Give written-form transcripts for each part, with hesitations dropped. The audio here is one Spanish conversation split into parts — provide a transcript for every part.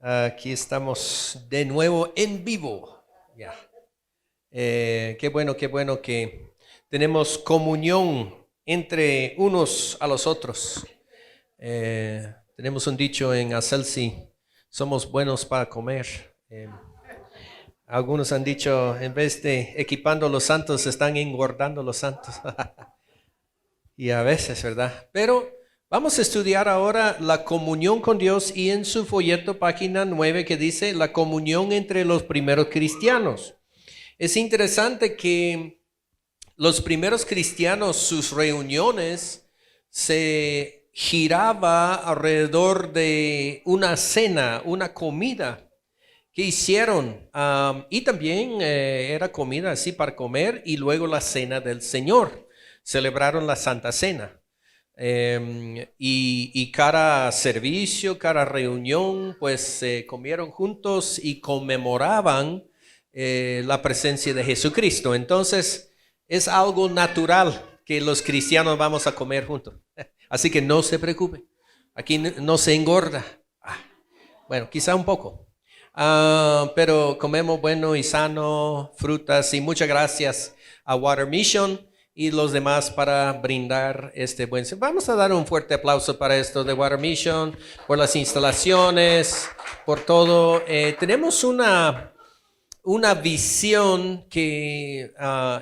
Aquí estamos de nuevo en vivo. Ya. Qué bueno que tenemos comunión entre unos a los otros. Tenemos un dicho en Acelsi: somos buenos para comer. Algunos han dicho, en vez de equipando los santos, están engordando los santos. Y a veces, ¿verdad? Pero vamos a estudiar ahora la comunión con Dios, y en su folleto, página 9, que dice la comunión entre los primeros cristianos. Es interesante que los primeros cristianos, sus reuniones se giraba alrededor de una cena, una comida que hicieron, y también era comida así para comer, y luego la cena del Señor. Celebraron la Santa Cena. Y cada servicio, cada reunión, pues se comieron juntos y conmemoraban la presencia de Jesucristo. Entonces es algo natural que los cristianos vamos a comer juntos. Así que no se preocupe, aquí no se engorda. Bueno, quizá un poco. Pero comemos bueno y sano, frutas, y muchas gracias a Water Mission y los demás para brindar este buen servicio. Vamos a dar un fuerte aplauso para esto de Water Mission, por las instalaciones, por todo. Tenemos una visión que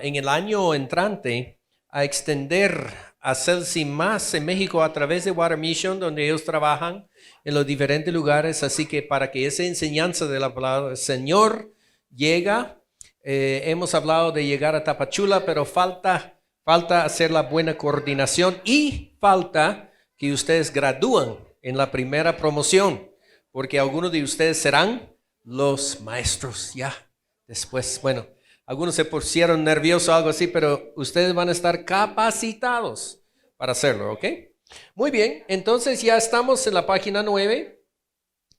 en el año entrante a extender a Celsi más en México a través de Water Mission, donde ellos trabajan en los diferentes lugares. Así que para que esa enseñanza de la palabra del Señor llega, hemos hablado de llegar a Tapachula, pero falta hacer la buena coordinación, y falta que ustedes gradúen en la primera promoción, porque algunos de ustedes serán los maestros ya después. Bueno, algunos se pusieron nerviosos o algo así, pero ustedes van a estar capacitados para hacerlo, ¿ok? Muy bien, entonces ya estamos en la página 9.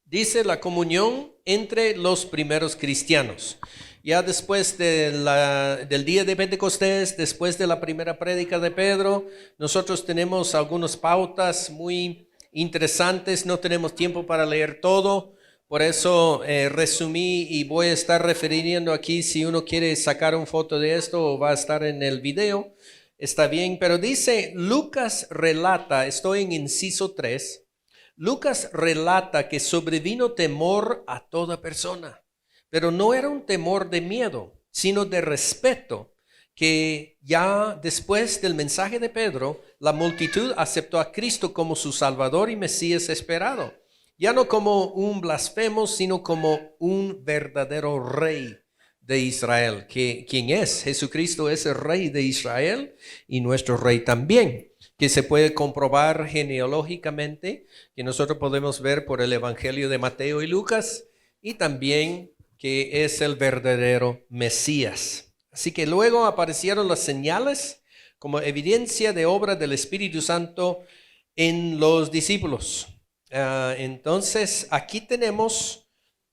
Dice la comunión entre los primeros cristianos. Ya después del día de Pentecostés, después de la primera prédica de Pedro, nosotros tenemos algunas pautas muy interesantes. No tenemos tiempo para leer todo, por eso resumí y voy a estar refiriendo aquí. Si uno quiere sacar una foto de esto, o va a estar en el video, está bien. Pero dice, Lucas relata, estoy en inciso 3, Lucas relata que sobrevino temor a toda persona, pero no era un temor de miedo, sino de respeto, que ya después del mensaje de Pedro, la multitud aceptó a Cristo como su Salvador y Mesías esperado, ya no como un blasfemo, sino como un verdadero rey de Israel. ¿Quién es? Jesucristo es el rey de Israel y nuestro rey también, que se puede comprobar genealógicamente, que nosotros podemos ver por el Evangelio de Mateo y Lucas, y también que es el verdadero Mesías. Así que luego aparecieron las señales como evidencia de obra del Espíritu Santo en los discípulos. Entonces aquí tenemos,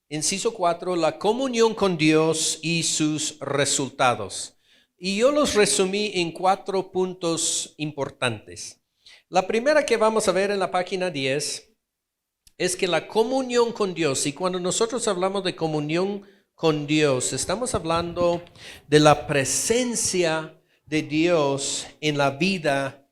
inciso 4, la comunión con Dios y sus resultados. Y yo los resumí en 4 puntos importantes. La primera que vamos a ver en la página 10 es que la comunión con Dios, y cuando nosotros hablamos de comunión con Dios, estamos hablando de la presencia de Dios en la vida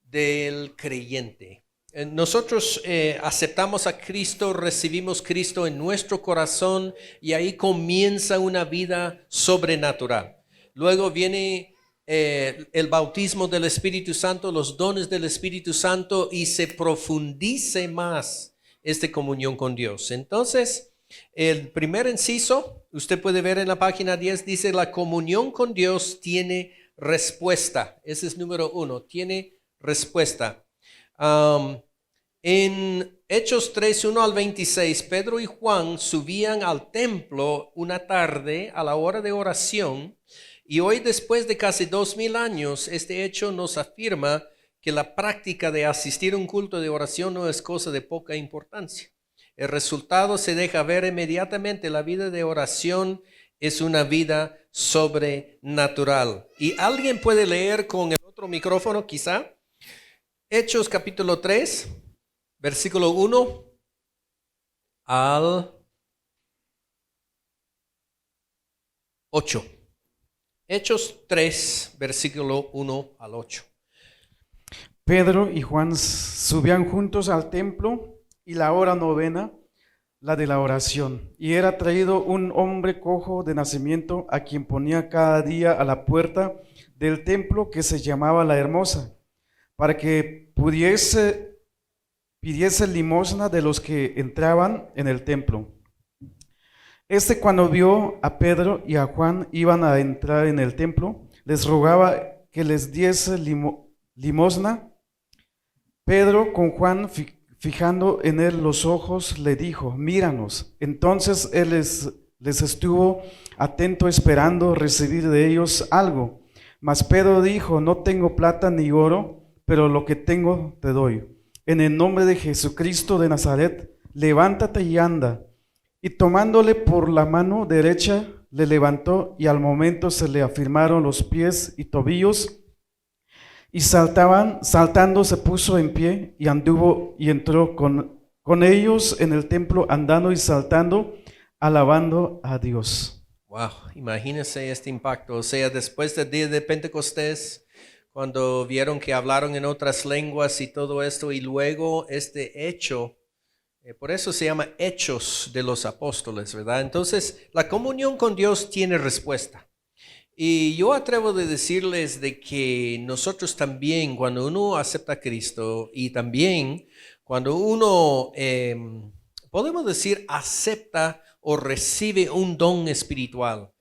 del creyente. Nosotros aceptamos a Cristo, recibimos Cristo en nuestro corazón, y ahí comienza una vida sobrenatural. Luego viene el bautismo del Espíritu Santo, los dones del Espíritu Santo, y se profundice más esta comunión con Dios. Entonces, el primer inciso, usted puede ver en la página 10, dice la comunión con Dios tiene respuesta. Ese es número 1, tiene respuesta. En Hechos 3, 1 al 26, Pedro y Juan subían al templo una tarde a la hora de oración, y hoy, después de casi 2000 años, este hecho nos afirma que la práctica de asistir a un culto de oración no es cosa de poca importancia. El resultado se deja ver inmediatamente. La vida de oración es una vida sobrenatural. Y alguien puede leer con el otro micrófono, quizá, Hechos capítulo 3, versículo 1 al 8. Hechos 3, versículo 1 al 8. Pedro y Juan subían juntos al templo y la hora novena, la de la oración. Y era traído un hombre cojo de nacimiento, a quien ponía cada día a la puerta del templo, que se llamaba La Hermosa, para que pidiese limosna de los que entraban en el templo. Este, cuando vio a Pedro y a Juan iban a entrar en el templo, les rogaba que les diese limosna. Pedro, con Juan fijando en él los ojos, le dijo: míranos. Entonces él les estuvo atento, esperando recibir de ellos algo. Mas Pedro dijo: no tengo plata ni oro, pero lo que tengo te doy. En el nombre de Jesucristo de Nazaret, levántate y anda. Y tomándole por la mano derecha, le levantó, y al momento se le afirmaron los pies y tobillos, y saltando se puso en pie, y anduvo y entró con ellos en el templo, andando y saltando, alabando a Dios. Wow, imagínense este impacto. O sea, después del día de Pentecostés, cuando vieron que hablaron en otras lenguas y todo esto, y luego este hecho, por eso se llama Hechos de los Apóstoles, ¿verdad? Entonces, la comunión con Dios tiene respuesta. Y yo atrevo de decirles de que nosotros también, cuando uno acepta a Cristo, y también cuando uno, podemos decir, acepta o recibe un don espiritual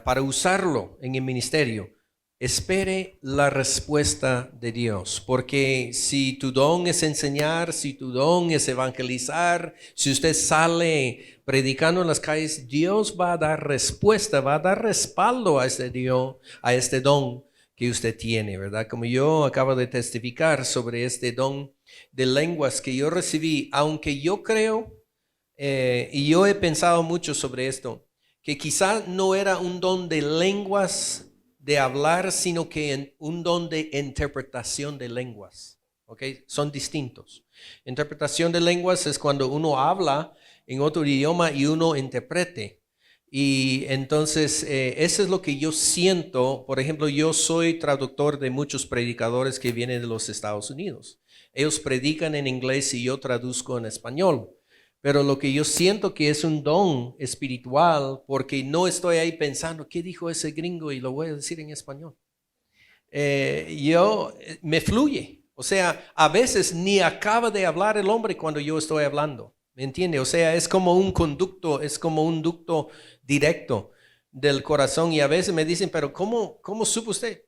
para usarlo en el ministerio, espere la respuesta de Dios, porque si tu don es enseñar, si tu don es evangelizar, si usted sale predicando en las calles, Dios va a dar respuesta, va a dar respaldo a este don que usted tiene, ¿verdad? Como yo acabo de testificar sobre este don de lenguas que yo recibí, aunque yo creo, y yo he pensado mucho sobre esto, que quizá no era un don de lenguas de hablar, sino que un don de interpretación de lenguas. ¿Okay? Son distintos. Interpretación de lenguas es cuando uno habla en otro idioma y uno interprete. Y entonces eso es lo que yo siento. Por ejemplo, yo soy traductor de muchos predicadores que vienen de los Estados Unidos. Ellos predican en inglés y yo traduzco en español. Pero lo que yo siento que es un don espiritual, porque no estoy ahí pensando, ¿qué dijo ese gringo? Y lo voy a decir en español. Me fluye. O sea, a veces ni acaba de hablar el hombre cuando yo estoy hablando. ¿Me entiende? O sea, es como un conducto, es como un ducto directo del corazón. Y a veces me dicen, pero ¿cómo supo usted?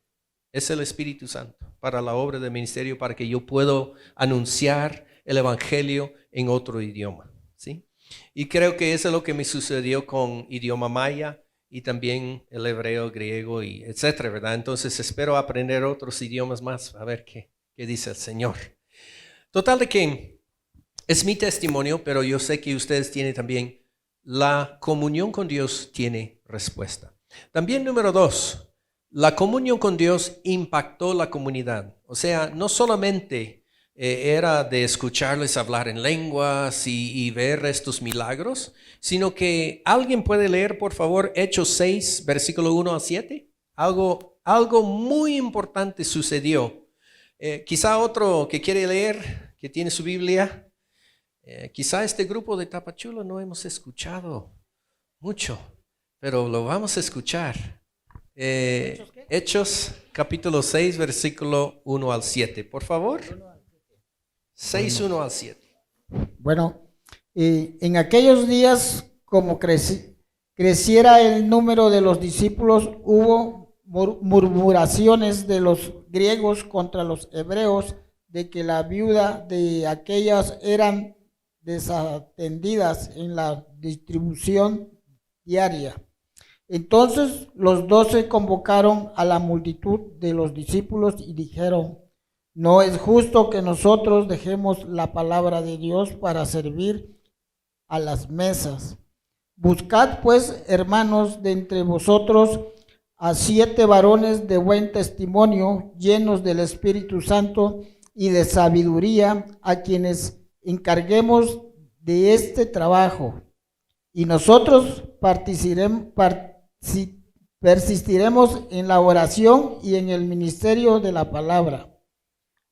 Es el Espíritu Santo para la obra del ministerio, para que yo pueda anunciar el evangelio en otro idioma. ¿Sí? Y creo que eso es lo que me sucedió con idioma maya y también el hebreo, griego y etcétera, ¿verdad? Entonces espero aprender otros idiomas más, a ver qué dice el Señor. Total de que es mi testimonio, pero yo sé que ustedes tienen también. La comunión con Dios tiene respuesta. También número 2, la comunión con Dios impactó la comunidad. O sea, no solamente era de escucharles hablar en lenguas y ver estos milagros, sino que alguien puede leer, por favor, Hechos 6, versículo 1 a 7. Algo muy importante sucedió. Quizá otro que quiere leer, que tiene su Biblia, quizá este grupo de Tapachula no hemos escuchado mucho, pero lo vamos a escuchar. Hechos capítulo 6, versículo 1 al 7, por favor. 6, 1 al 7. Bueno, en aquellos días, como creciera el número de los discípulos, hubo murmuraciones de los griegos contra los hebreos, de que la viuda de aquellas eran desatendidas en la distribución diaria. Entonces los 12 convocaron a la multitud de los discípulos y dijeron: no es justo que nosotros dejemos la palabra de Dios para servir a las mesas. Buscad pues, hermanos, de entre vosotros a 7 varones de buen testimonio, llenos del Espíritu Santo y de sabiduría, a quienes encarguemos de este trabajo, y nosotros persistiremos en la oración y en el ministerio de la palabra.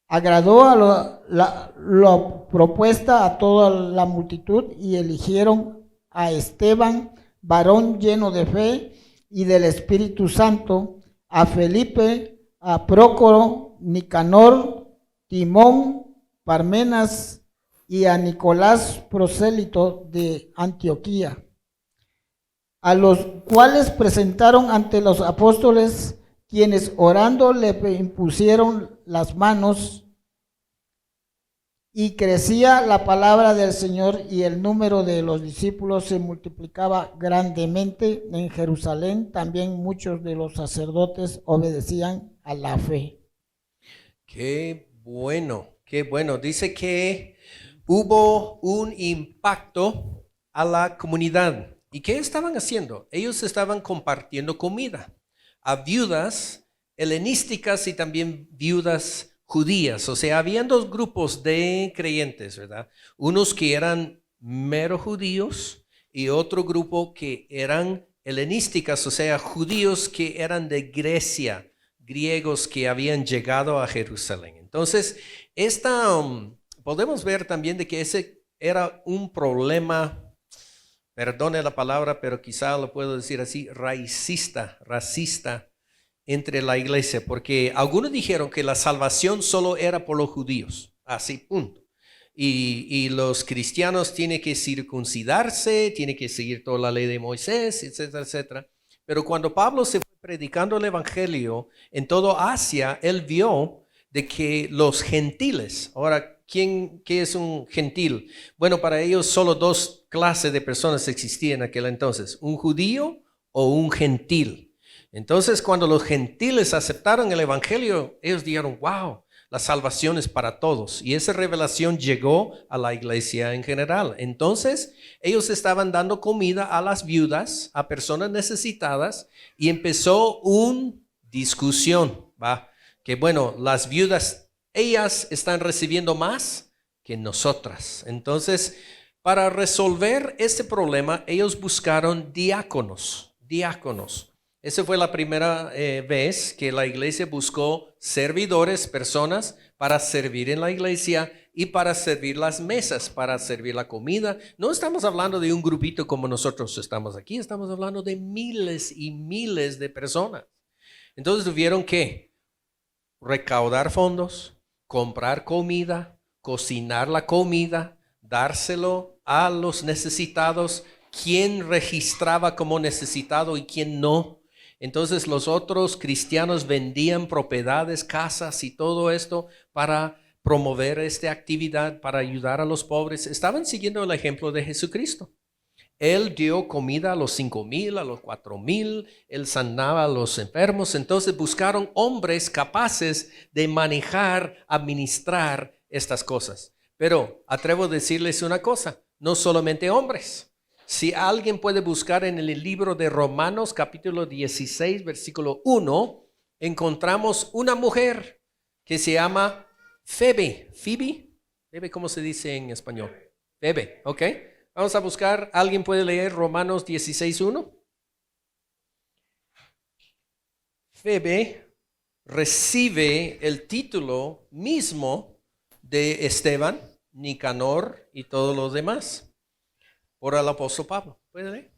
Agradó a la propuesta a toda la multitud y eligieron a Esteban, varón lleno de fe y del Espíritu Santo, a Felipe, a Prócoro, Nicanor, Timón, Parmenas y a Nicolás, prosélito de Antioquía, a los cuales presentaron ante los apóstoles, quienes orando le impusieron las manos, y crecía la palabra del Señor, y el número de los discípulos se multiplicaba grandemente en Jerusalén. También muchos de los sacerdotes obedecían a la fe. Qué bueno, qué bueno. Dice que hubo un impacto a la comunidad. ¿Y qué estaban haciendo? Ellos estaban compartiendo comida a viudas helenísticas y también viudas judías. O sea, habían dos grupos de creyentes, ¿verdad? Unos que eran mero judíos y otro grupo que eran helenísticas, o sea, judíos que eran de Grecia, griegos que habían llegado a Jerusalén. Entonces, podemos ver también de que ese era un problema, perdone la palabra, pero quizá lo puedo decir así, racista, entre la iglesia, porque algunos dijeron que la salvación solo era por los judíos, así, punto. Y los cristianos tienen que circuncidarse, tienen que seguir toda la ley de Moisés, etcétera, etcétera. Pero cuando Pablo se fue predicando el evangelio en toda Asia, él vio de que los gentiles, ahora, ¿qué es un gentil? Bueno, para ellos solo dos clases de personas existían en aquel entonces, un judío o un gentil. Entonces, cuando los gentiles aceptaron el evangelio, ellos dijeron, wow, la salvación es para todos. Y esa revelación llegó a la iglesia en general. Entonces, ellos estaban dando comida a las viudas, a personas necesitadas, y empezó una discusión, ¿va? Que bueno, las viudas, ellas están recibiendo más que nosotras. Entonces, para resolver este problema, ellos buscaron diáconos. Esa fue la primera vez que la iglesia buscó servidores, personas para servir en la iglesia y para servir las mesas, para servir la comida. No estamos hablando de un grupito como nosotros estamos aquí, estamos hablando de miles y miles de personas. Entonces tuvieron que recaudar fondos, comprar comida, cocinar la comida, dárselo a los necesitados, quién registraba como necesitado y quién no. Entonces los otros cristianos vendían propiedades, casas y todo esto para promover esta actividad, para ayudar a los pobres. Estaban siguiendo el ejemplo de Jesucristo. Él dio comida a los 5,000, a los 4,000, él sanaba a los enfermos. Entonces buscaron hombres capaces de manejar, administrar estas cosas. Pero atrevo a decirles una cosa, no solamente hombres. Si alguien puede buscar en el libro de Romanos capítulo 16, versículo 1, encontramos una mujer que se llama Febe. ¿Febe cómo se dice en español? Febe, ¿ok? Vamos a buscar, ¿alguien puede leer Romanos 16, 1? Febe recibe el título mismo de Esteban, Nicanor y todos los demás por el apóstol Pablo. ¿Puede leer?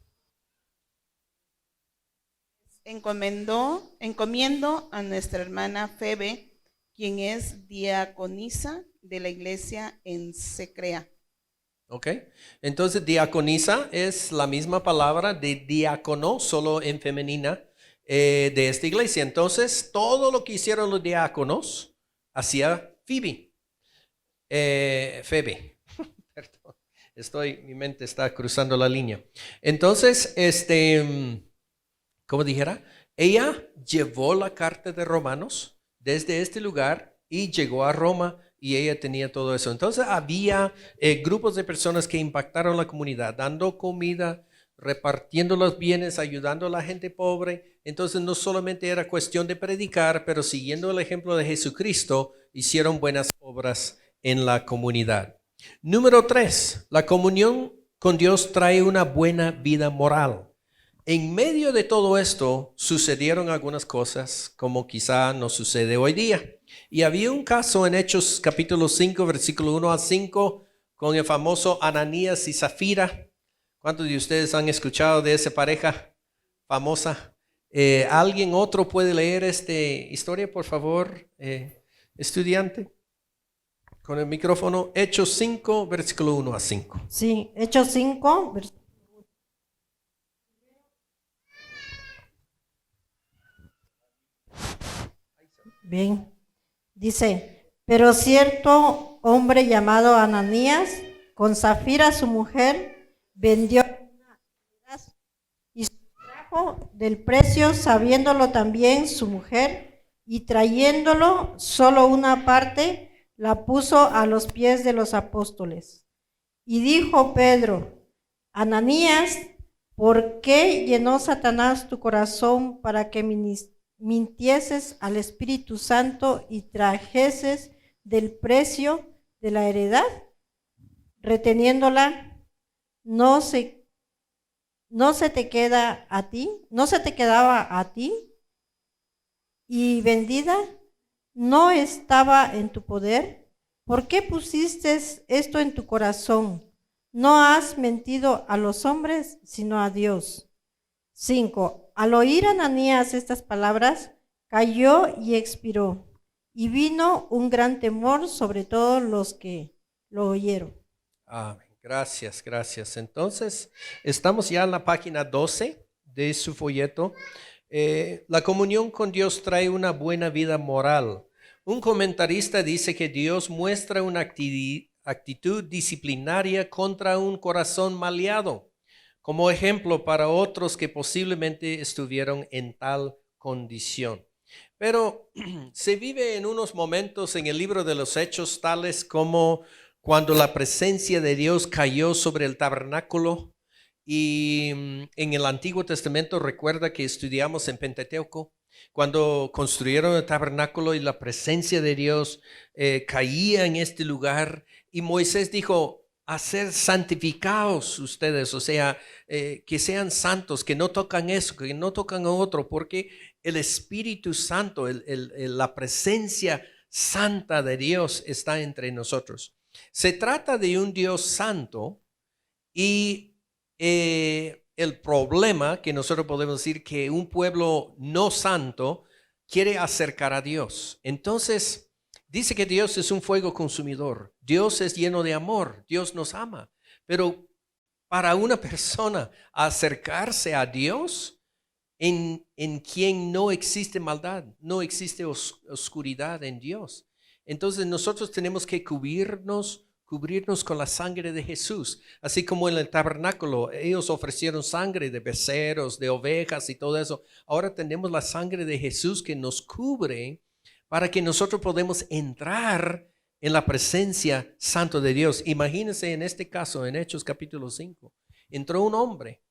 Encomiendo a nuestra hermana Febe, quien es diaconisa de la iglesia en Secrea. Ok, entonces diaconisa es la misma palabra de diácono, solo en femenina, de esta iglesia. Entonces, todo lo que hicieron los diáconos hacía Febe. Perdón. Mi mente está cruzando la línea. Entonces, como dijera, ella llevó la carta de Romanos desde este lugar y llegó a Roma y ella tenía todo eso. Entonces había grupos de personas que impactaron la comunidad, dando comida, repartiendo los bienes, ayudando a la gente pobre. Entonces no solamente era cuestión de predicar, pero siguiendo el ejemplo de Jesucristo, hicieron buenas obras en la comunidad. Número 3, la comunión con Dios trae una buena vida moral. En medio de todo esto sucedieron algunas cosas como quizá nos sucede hoy día. Y había un caso en Hechos capítulo 5, versículo 1 al 5, con el famoso Ananías y Zafira. ¿Cuántos de ustedes han escuchado de esa pareja famosa? ¿Alguien otro puede leer esta historia, por favor, estudiante? Con el micrófono, Hechos 5, versículo 1 a 5. Sí, Hechos 5. Bien, dice, pero cierto hombre llamado Ananías, con Zafira su mujer, vendió y sustrajo del precio, sabiéndolo también su mujer, y trayéndolo solo una parte, la puso a los pies de los apóstoles. Y dijo Pedro, Ananías, ¿por qué llenó Satanás tu corazón para que mintieses al Espíritu Santo y trajeses del precio de la heredad, reteniéndola? No se te quedaba a ti, y vendida no estaba en tu poder. ¿Por qué pusiste esto en tu corazón? No has mentido a los hombres, sino a Dios. 5. Al oír Ananías estas palabras, cayó y expiró, y vino un gran temor sobre todos los que lo oyeron. Amén. Gracias, gracias. Entonces, estamos ya en la página 12 de su folleto. La comunión con Dios trae una buena vida moral. Un comentarista dice que Dios muestra una actitud disciplinaria contra un corazón maleado, como ejemplo para otros que posiblemente estuvieron en tal condición. Pero se vive en unos momentos en el libro de los Hechos, tales como cuando la presencia de Dios cayó sobre el tabernáculo. Y en el Antiguo Testamento, recuerda que estudiamos en Pentateuco, cuando construyeron el tabernáculo y la presencia de Dios caía en este lugar, y Moisés dijo, hacer santificados ustedes, o sea, que sean santos, que no tocan eso, que no tocan a otro, porque el Espíritu Santo, la presencia santa de Dios está entre nosotros. Se trata de un Dios santo, y el problema que nosotros podemos decir que un pueblo no santo quiere acercar a Dios. Entonces dice que Dios es un fuego consumidor, Dios es lleno de amor, Dios nos ama, pero para una persona acercarse a Dios en quien no existe maldad, no existe oscuridad en Dios, entonces nosotros tenemos que cubrirnos con la sangre de Jesús. Así como en el tabernáculo ellos ofrecieron sangre de becerros, de ovejas y todo eso. Ahora tenemos la sangre de Jesús que nos cubre para que nosotros podamos entrar en la presencia santa de Dios. Imagínense en este caso, en Hechos capítulo 5, entró un hombre.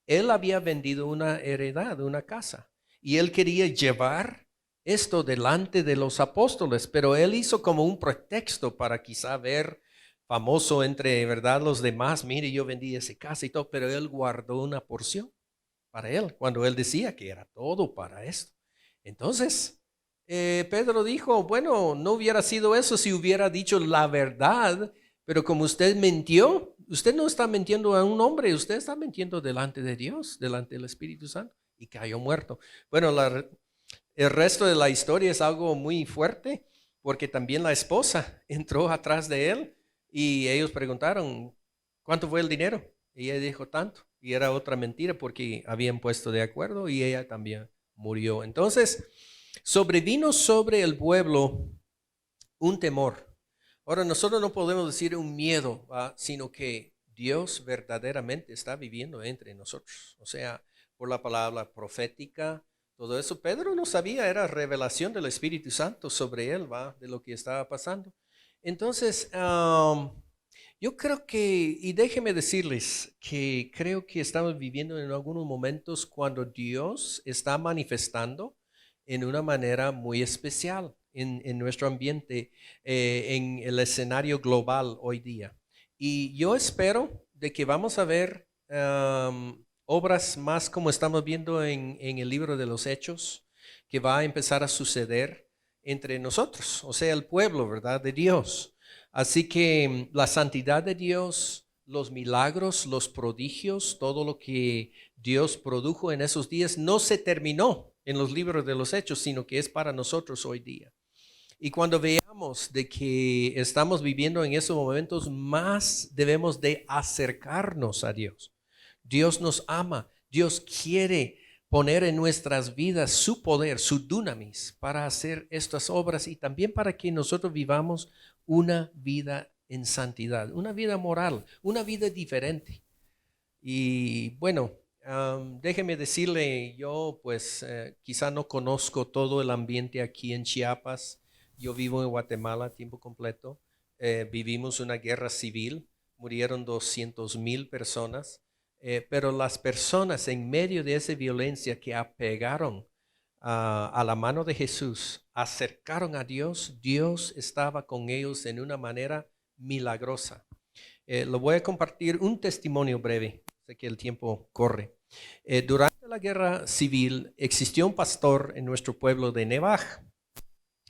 Él había vendido una heredad, una casa, y él quería llevar esto delante de los apóstoles, pero él hizo como un pretexto para quizá ver famoso entre, ¿verdad?, los demás. Mire, yo vendí esa casa y todo, pero él guardó una porción para él, cuando él decía que era todo para esto. Entonces, Pedro dijo, bueno, no hubiera sido eso si hubiera dicho la verdad, pero como usted mintió, usted no está mintiendo a un hombre, usted está mintiendo delante de Dios, delante del Espíritu Santo, y cayó muerto. Bueno, el resto de la historia es algo muy fuerte, porque también la esposa entró atrás de él, y ellos preguntaron, ¿cuánto fue el dinero? Y ella dijo tanto. Y era otra mentira porque habían puesto de acuerdo y ella también murió. Entonces, sobrevino sobre el pueblo un temor. Ahora, nosotros no podemos decir un miedo, ¿va?, sino que Dios verdaderamente está viviendo entre nosotros. O sea, por la palabra profética, todo eso. Pedro no sabía, era revelación del Espíritu Santo sobre él, ¿va?, de lo que estaba pasando. Entonces, yo creo que, y déjenme decirles que creo que estamos viviendo en algunos momentos cuando Dios está manifestando en una manera muy especial en nuestro ambiente, en el escenario global hoy día. Y yo espero de que vamos a ver obras más como estamos viendo en el libro de los Hechos, que va a empezar a suceder entre nosotros, o sea, el pueblo, ¿verdad?, de Dios. Así que la santidad de Dios, los milagros, los prodigios, todo lo que Dios produjo en esos días no se terminó en los libros de los Hechos, sino que es para nosotros hoy día. Y cuando veamos de que estamos viviendo en esos momentos, más debemos de acercarnos a Dios. Dios nos ama, Dios quiere poner en nuestras vidas su poder, su dunamis para hacer estas obras y también para que nosotros vivamos una vida en santidad, una vida moral, una vida diferente. Y bueno, déjeme decirle, yo pues quizá no conozco todo el ambiente aquí en Chiapas. Yo vivo en Guatemala a tiempo completo. Vivimos una guerra civil, murieron 200,000 personas. Pero las personas en medio de esa violencia que apegaron a la mano de Jesús, acercaron a Dios, Dios estaba con ellos en una manera milagrosa. Lo voy a compartir un testimonio breve, sé que el tiempo corre. Durante la guerra civil existió un pastor en nuestro pueblo de Nevaj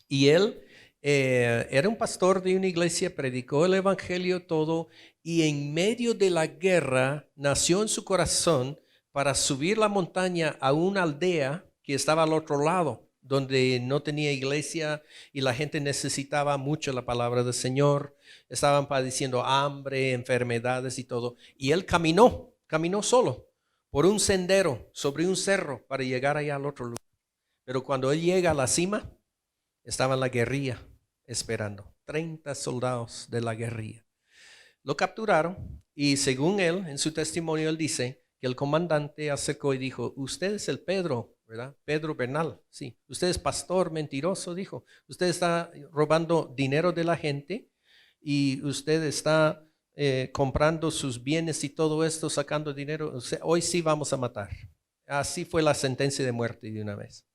y él era un pastor de una iglesia, predicó el evangelio todo y en medio de la guerra nació en su corazón para subir la montaña a una aldea que estaba al otro lado, donde no tenía iglesia y la gente necesitaba mucho la palabra del Señor. Estaban padeciendo hambre, enfermedades y todo. Y él caminó solo por un sendero sobre un cerro para llegar allá al otro lugar. Pero cuando él llega a la cima, estaba la guerrilla esperando, 30 soldados de la guerrilla. Lo capturaron y según él, en su testimonio, él dice que el comandante acercó y dijo, usted es el Pedro, ¿verdad? Pedro Bernal, sí. Usted es pastor mentiroso, dijo. Usted está robando dinero de la gente y usted está comprando sus bienes y todo esto, sacando dinero. O sea, hoy sí vamos a matar. Así fue la sentencia de muerte de una vez.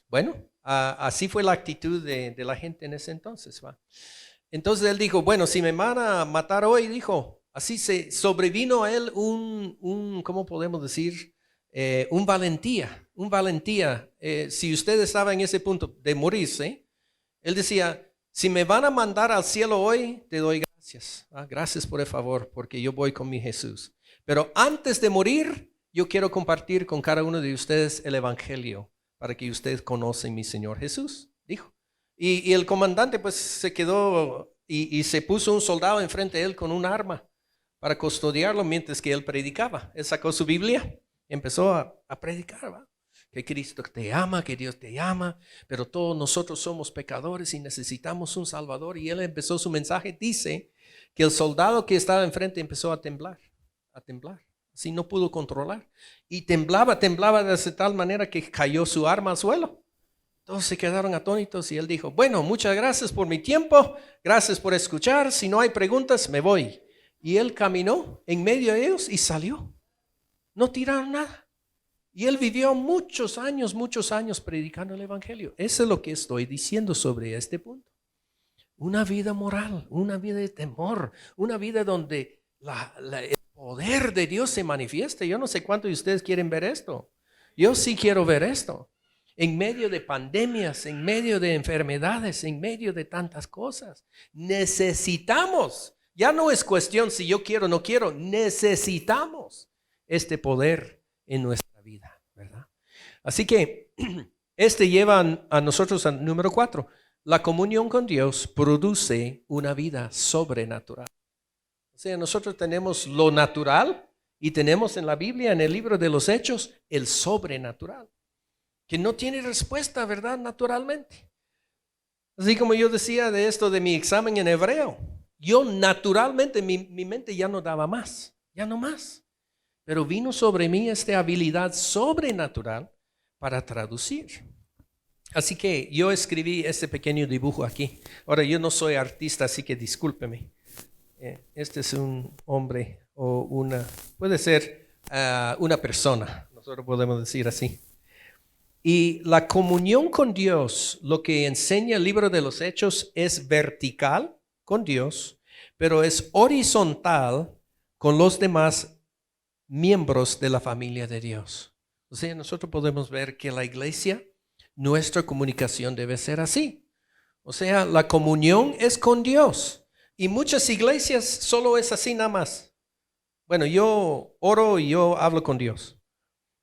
Bueno, así fue la actitud de la gente en ese entonces, ¿va? Entonces él dijo, bueno, si me van a matar hoy, dijo, así se sobrevino a él ¿cómo podemos decir? Un valentía. Si usted estaba en ese punto de morirse, él decía, si me van a mandar al cielo hoy, te doy gracias. Gracias por el favor, porque yo voy con mi Jesús. Pero antes de morir, yo quiero compartir con cada uno de ustedes el evangelio para que ustedes conozcan mi Señor Jesús, dijo. Y el comandante pues se quedó y se puso un soldado enfrente de él con un arma para custodiarlo mientras que él predicaba. Él sacó su Biblia, empezó a predicar, ¿va? Que Cristo te ama, que Dios te ama, pero todos nosotros somos pecadores y necesitamos un Salvador. Y él empezó su mensaje, dice que el soldado que estaba enfrente empezó a temblar. Así no pudo controlar. Y temblaba de tal manera que cayó su arma al suelo. Todos se quedaron atónitos y él dijo, bueno, muchas gracias por mi tiempo, gracias por escuchar, si no hay preguntas me voy. Y él caminó en medio de ellos y salió. No tiraron nada. Y él vivió muchos años predicando el evangelio. Eso es lo que estoy diciendo sobre este punto. Una vida moral, una vida de temor, una vida donde el poder de Dios se manifieste. Yo no sé cuántos de ustedes quieren ver esto. Yo sí quiero ver esto. En medio de pandemias, en medio de enfermedades, en medio de tantas cosas. Necesitamos, ya no es cuestión si yo quiero o no quiero, necesitamos este poder en nuestra vida, ¿verdad? Así que lleva a nosotros al número 4. La comunión con Dios produce una vida sobrenatural. O sea, nosotros tenemos lo natural y tenemos en la Biblia, en el libro de los Hechos, el sobrenatural, que no tiene respuesta, ¿verdad? Naturalmente. Así como yo decía de esto de mi examen en hebreo, yo naturalmente, mi mente ya no daba más, ya no más. Pero vino sobre mí esta habilidad sobrenatural para traducir. Así que yo escribí este pequeño dibujo aquí. Ahora, yo no soy artista, así que discúlpeme. Este es un hombre o puede ser una persona, nosotros podemos decir así. Y la comunión con Dios, lo que enseña el libro de los Hechos es vertical con Dios, pero es horizontal con los demás miembros de la familia de Dios. O sea, nosotros podemos ver que la iglesia, nuestra comunicación debe ser así. O sea, la comunión es con Dios. Y muchas iglesias solo es así nada más. Bueno, yo oro y yo hablo con Dios.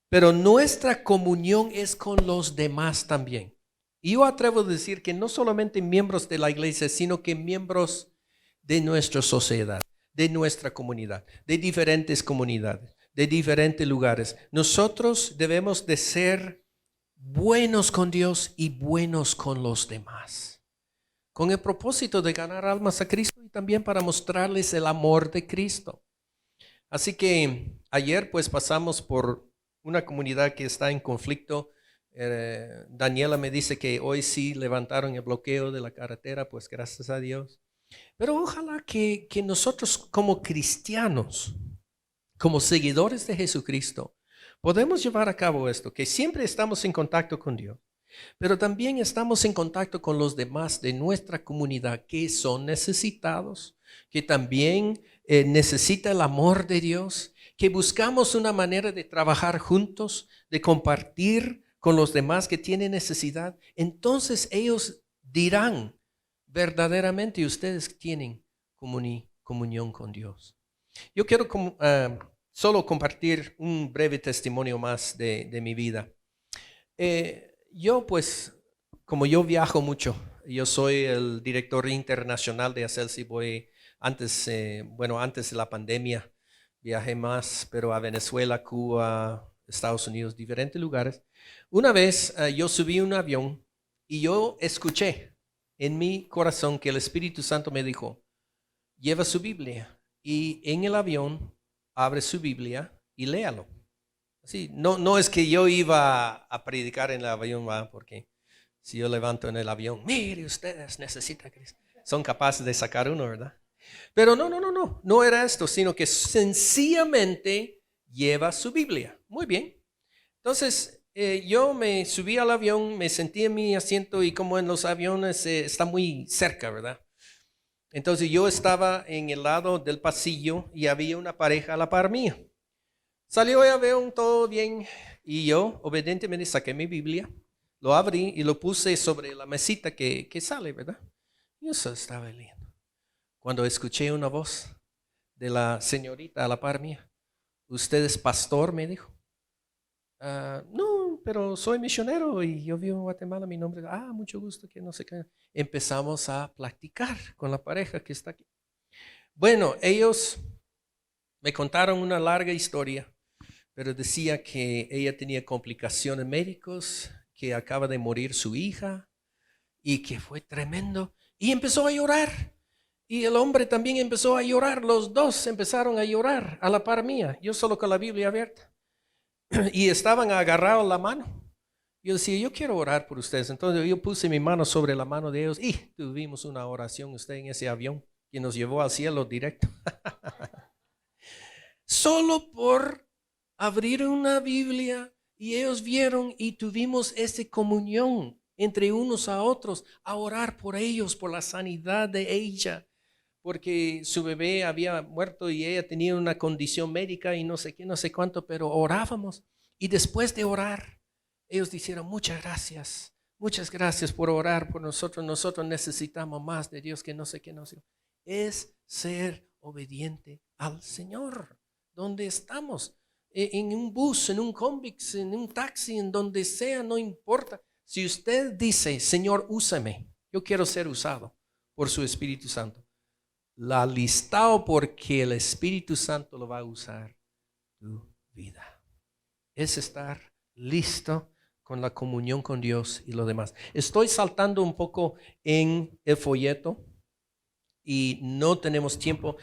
Pero nuestra comunión es con los demás también. Y yo atrevo a decir que no solamente miembros de la iglesia, sino que miembros de nuestra sociedad, de nuestra comunidad, de diferentes comunidades, de diferentes lugares. Nosotros debemos de ser buenos con Dios y buenos con los demás, con el propósito de ganar almas a Cristo y también para mostrarles el amor de Cristo. Así que ayer pues pasamos por una comunidad que está en conflicto. Daniela me dice que hoy sí levantaron el bloqueo de la carretera, pues gracias a Dios. Pero ojalá que nosotros como cristianos, como seguidores de Jesucristo, podemos llevar a cabo esto, que siempre estamos en contacto con Dios, pero también estamos en contacto con los demás de nuestra comunidad que son necesitados, que también necesita el amor de Dios, que buscamos una manera de trabajar juntos, de compartir con los demás que tienen necesidad. Entonces ellos dirán, verdaderamente ustedes tienen comunión con Dios. Yo quiero solo compartir un breve testimonio más de mi vida. Yo pues, como yo viajo mucho, yo soy el director internacional de Acelsi. Antes de la pandemia viajé más, pero a Venezuela, Cuba, Estados Unidos, diferentes lugares. Una vez yo subí un avión y yo escuché en mi corazón que el Espíritu Santo me dijo, lleva su Biblia y en el avión abre su Biblia y léalo. Así, no es que yo iba a predicar en el avión, porque si yo levanto en el avión, mire ustedes, necesitan Cristo. Son capaces de sacar uno, ¿verdad? Pero no era esto, sino que sencillamente lleva su Biblia. Muy bien. Entonces, yo me subí al avión, me sentí en mi asiento y como en los aviones está muy cerca, ¿verdad? Entonces yo estaba en el lado del pasillo y había una pareja a la par mía. Salió el avión, todo bien, y yo obedientemente saqué mi Biblia, lo abrí y lo puse sobre la mesita que sale, ¿verdad? Yo solo estaba leyendo. Cuando escuché una voz de la señorita a la par mía, ¿usted es pastor?, me dijo. No, pero soy misionero y yo vivo en Guatemala, mi nombre es, mucho gusto, que no sé qué. Empezamos a platicar con la pareja que está aquí. Bueno, ellos me contaron una larga historia, pero decía que ella tenía complicaciones médicas, que acaba de morir su hija y que fue tremendo. Y empezó a llorar. Y el hombre también empezó a llorar. Los dos empezaron a llorar a la par mía. Yo solo con la Biblia abierta. Y estaban agarrados la mano. Yo decía, yo quiero orar por ustedes. Entonces yo puse mi mano sobre la mano de ellos y tuvimos una oración, usted en ese avión, que nos llevó al cielo directo. Solo por abrir una Biblia y ellos vieron y tuvimos esa comunión entre unos a otros, a orar por ellos, por la sanidad de ella, porque su bebé había muerto y ella tenía una condición médica y no sé qué, no sé cuánto, pero orábamos. Y después de orar, ellos dijeron, muchas gracias por orar por nosotros. Nosotros necesitamos más de Dios que no sé qué, no sé. Es ser obediente al Señor, donde estamos, en un bus, en un Convix, en un taxi, en donde sea, no importa. Si usted dice, Señor, úsame, yo quiero ser usado por su Espíritu Santo, la listado porque el Espíritu Santo lo va a usar tu vida. Es estar listo con la comunión con Dios y lo demás. Estoy saltando un poco en el folleto y no tenemos tiempo.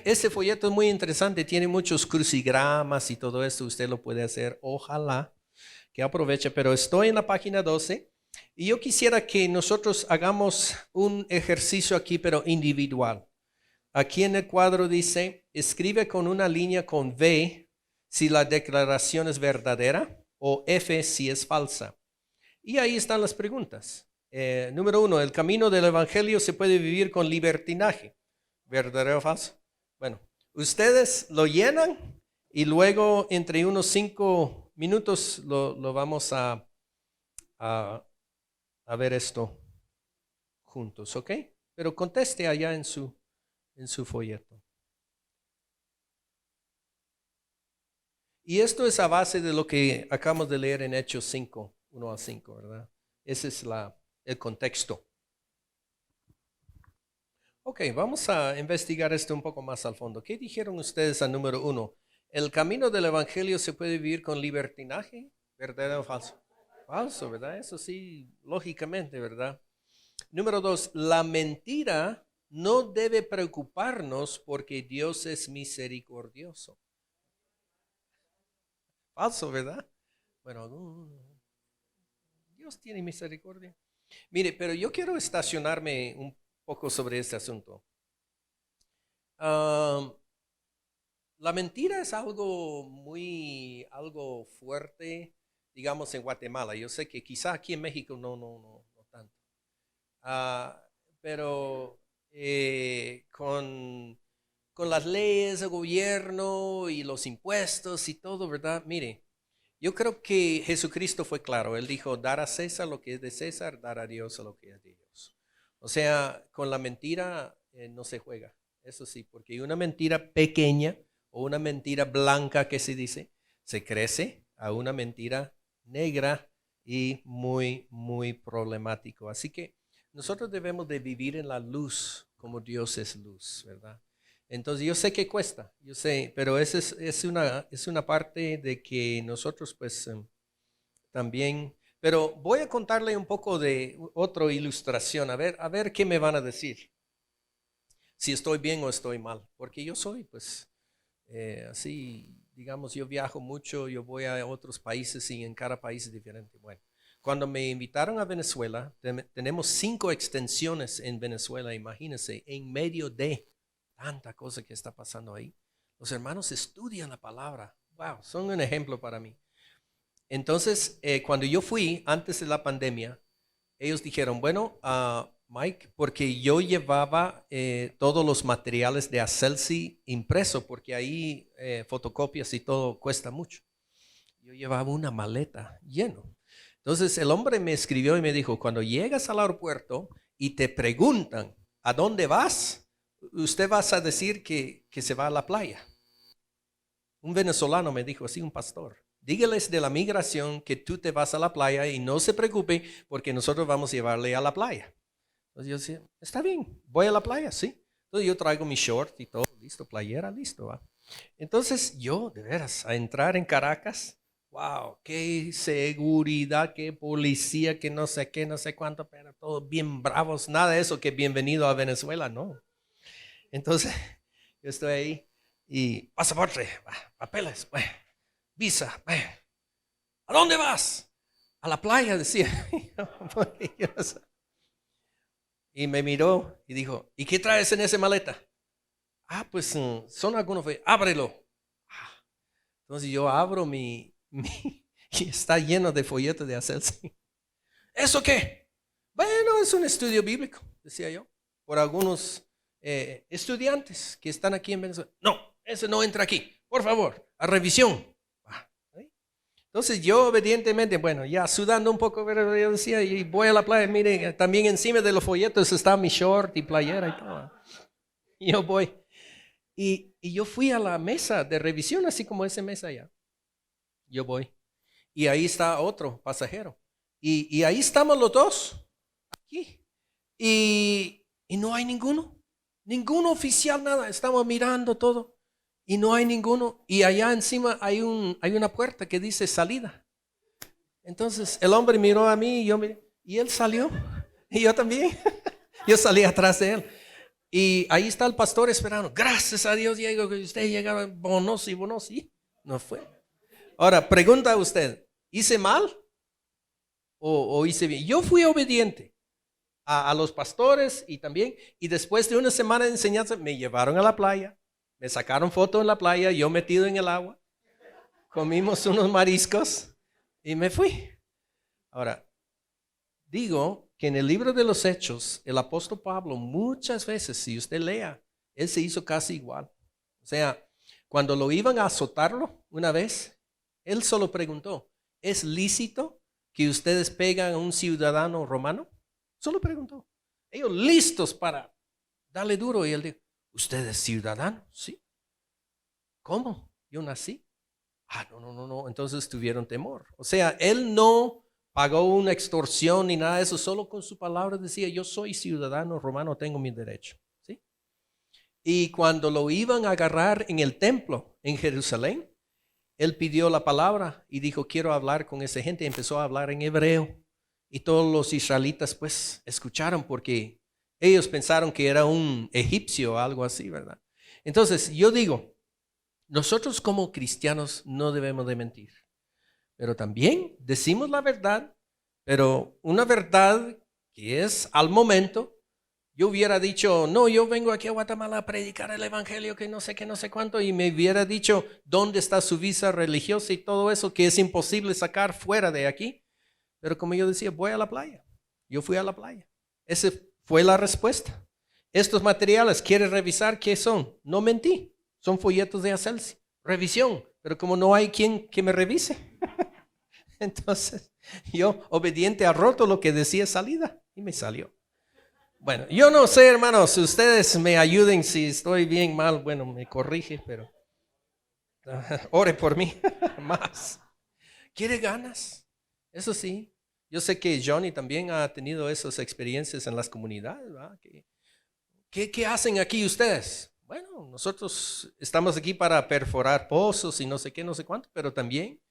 Ese folleto es muy interesante, tiene muchos crucigramas y todo eso. Usted lo puede hacer, ojalá que aproveche, pero estoy en la página 12 y yo quisiera que nosotros hagamos un ejercicio aquí, pero individual. Aquí en el cuadro dice, escribe con una línea con V si la declaración es verdadera o F si es falsa. Y ahí están las preguntas. Número 1, el camino del evangelio se puede vivir con libertinaje. ¿Verdadero o falso? Bueno, ustedes lo llenan y luego entre unos 5 minutos lo vamos a ver esto juntos, ¿ok? Pero conteste allá en su folleto. Y esto es a base de lo que acabamos de leer en Hechos 5, 1 a 5, ¿verdad? Ese es el contexto. Ok, vamos a investigar esto un poco más al fondo. ¿Qué dijeron ustedes al número 1? ¿El camino del evangelio se puede vivir con libertinaje? ¿Verdadero o falso? Falso, ¿verdad? Eso sí, lógicamente, ¿verdad? Número 2, la mentira no debe preocuparnos porque Dios es misericordioso. Falso, ¿verdad? Bueno, Dios tiene misericordia. Mire, pero yo quiero estacionarme un poco sobre este asunto. La mentira es algo fuerte, digamos, en Guatemala. Yo sé que quizá aquí en México no tanto. Pero con las leyes del gobierno y los impuestos y todo, ¿verdad? Mire, yo creo que Jesucristo fue claro. Él dijo, dar a César lo que es de César, dar a Dios lo que es de Dios. O sea, con la mentira no se juega. Eso sí, porque una mentira pequeña o una mentira blanca que se dice, se crece a una mentira negra y muy, muy problemático. Así que nosotros debemos de vivir en la luz como Dios es luz, ¿verdad? Entonces yo sé que cuesta, yo sé, pero esa es una parte de que nosotros pues también, pero voy a contarle un poco de otra ilustración, a ver qué me van a decir, si estoy bien o estoy mal, porque yo soy pues así, digamos, yo viajo mucho, yo voy a otros países y en cada país es diferente. Bueno, cuando me invitaron a Venezuela, tenemos 5 extensiones en Venezuela, imagínense, en medio de tanta cosa que está pasando ahí. Los hermanos estudian la palabra. Wow, son un ejemplo para mí. Entonces, cuando yo fui antes de la pandemia, ellos dijeron, bueno, Mike, porque yo llevaba todos los materiales de Acelsi impreso, porque ahí fotocopias y todo cuesta mucho. Yo llevaba una maleta lleno. Entonces el hombre me escribió y me dijo, cuando llegas al aeropuerto y te preguntan a dónde vas, usted vas a decir que se va a la playa. Un venezolano me dijo así, un pastor. Dígales de la migración que tú te vas a la playa y no se preocupe porque nosotros vamos a llevarle a la playa. Entonces yo decía, está bien, voy a la playa, sí. Entonces yo traigo mi short y todo, listo, playera, listo. ¿Va? Entonces yo, de veras, a entrar en Caracas, wow, qué seguridad, qué policía, que no sé qué, no sé cuánto, pero todos bien bravos, nada de eso que bienvenido a Venezuela, no. Entonces yo estoy ahí y pasaporte, papeles, visa, ¿a dónde vas? A la playa, decía. Y me miró y dijo, ¿y qué traes en esa maleta? Pues son algunos, ábrelo. Entonces yo abro y está lleno de folletos de Acelsi. ¿Eso qué? Bueno, es un estudio bíblico, decía yo, por algunos estudiantes que están aquí en Venezuela. No, eso no entra aquí, por favor, a revisión. Entonces yo obedientemente, bueno, ya sudando un poco, pero yo decía, y voy a la playa, miren, también encima de los folletos está mi short y playera y todo. Y yo voy. Y yo fui a la mesa de revisión, así como esa mesa allá. Yo voy. Y ahí está otro pasajero. Y ahí estamos los dos, aquí. Y no hay ningún oficial, nada. Estamos mirando todo. Y no hay ninguno. Y allá encima hay una puerta que dice salida. Entonces el hombre miró a mí y yo miré. Y él salió. Y yo también. Yo salí atrás de él. Y ahí está el pastor esperando. Gracias a Dios, Diego, que usted llegaba bonos. No fue. Ahora, pregunta a usted. ¿Hice mal? ¿O hice bien? Yo fui obediente a los pastores y también. Y después de una semana de enseñanza me llevaron a la playa. Me sacaron fotos en la playa, yo metido en el agua. Comimos unos mariscos y me fui. Ahora, digo que en el libro de los Hechos, el apóstol Pablo muchas veces, si usted lea Él se hizo casi igual. O sea, cuando lo iban a azotarlo una vez, él solo preguntó, ¿es lícito que ustedes pegan a un ciudadano romano? Solo preguntó. Ellos listos para darle duro. Y él dijo, ¿usted es ciudadano? Sí. ¿Cómo? Yo nací. No. Entonces tuvieron temor. O sea, él no pagó una extorsión ni nada de eso. Solo con su palabra decía, yo soy ciudadano romano, tengo mi derecho. ¿Sí? Y cuando lo iban a agarrar en el templo en Jerusalén, él pidió la palabra y dijo, quiero hablar con esa gente. Y empezó a hablar en hebreo. Y todos los israelitas pues escucharon porque ellos pensaron que era un egipcio o algo así, ¿verdad? Entonces yo digo, nosotros como cristianos no debemos de mentir, pero también decimos la verdad, pero una verdad que es al momento. Yo hubiera dicho, no, yo vengo aquí a Guatemala a predicar el evangelio, que no sé qué, no sé cuánto, y me hubiera dicho dónde está su visa religiosa y todo eso, que es imposible sacar fuera de aquí. Pero como yo decía, voy a la playa. Yo fui a la playa. Esa fue la respuesta. Estos materiales, ¿quieres revisar qué son? No mentí. Son folletos de Acelsi. Revisión. Pero como no hay quien que me revise, entonces yo, obediente a roto lo que decía salida, y me salió. Bueno, yo no sé, hermanos, ustedes me ayuden si estoy bien, mal, bueno, me corrige, pero ore por mí más. ¿Quiere ganas? Eso sí. Yo sé que Johnny también ha tenido esas experiencias en las comunidades, ¿verdad? ¿Qué hacen aquí ustedes? Bueno, nosotros estamos aquí para perforar pozos y no sé qué, no sé cuánto, pero también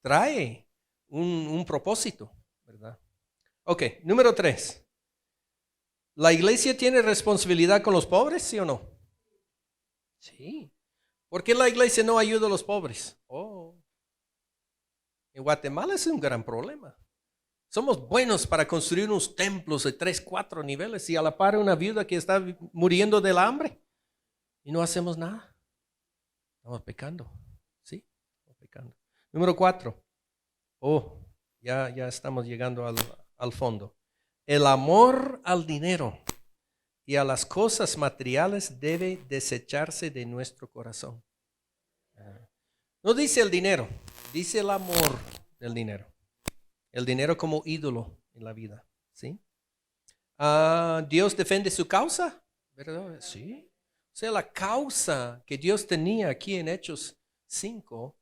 trae un propósito, ¿verdad? Ok, número 3. ¿La iglesia tiene responsabilidad con los pobres, sí o no? Sí. ¿Por qué la iglesia no ayuda a los pobres? En Guatemala es un gran problema. Somos buenos para construir unos templos de 3, 4 niveles y a la par una viuda que está muriendo del hambre y no hacemos nada. Estamos pecando. Sí, estamos pecando. Número 4. Ya estamos llegando al fondo. El amor al dinero y a las cosas materiales debe desecharse de nuestro corazón. No dice el dinero, dice el amor del dinero. El dinero como ídolo en la vida, ¿sí? Dios defiende su causa, ¿verdad? Sí. O sea, la causa que Dios tenía aquí en Hechos 5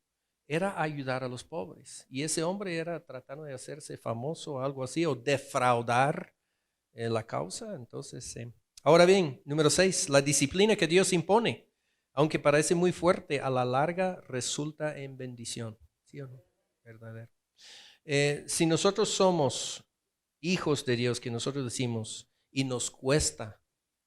era ayudar a los pobres. Y ese hombre era tratando de hacerse famoso o algo así, o defraudar la causa. Entonces, ahora bien, número 6, la disciplina que Dios impone, aunque parece muy fuerte, a la larga resulta en bendición. ¿Sí o no? Verdadero. Si nosotros somos hijos de Dios, que nosotros decimos, y nos cuesta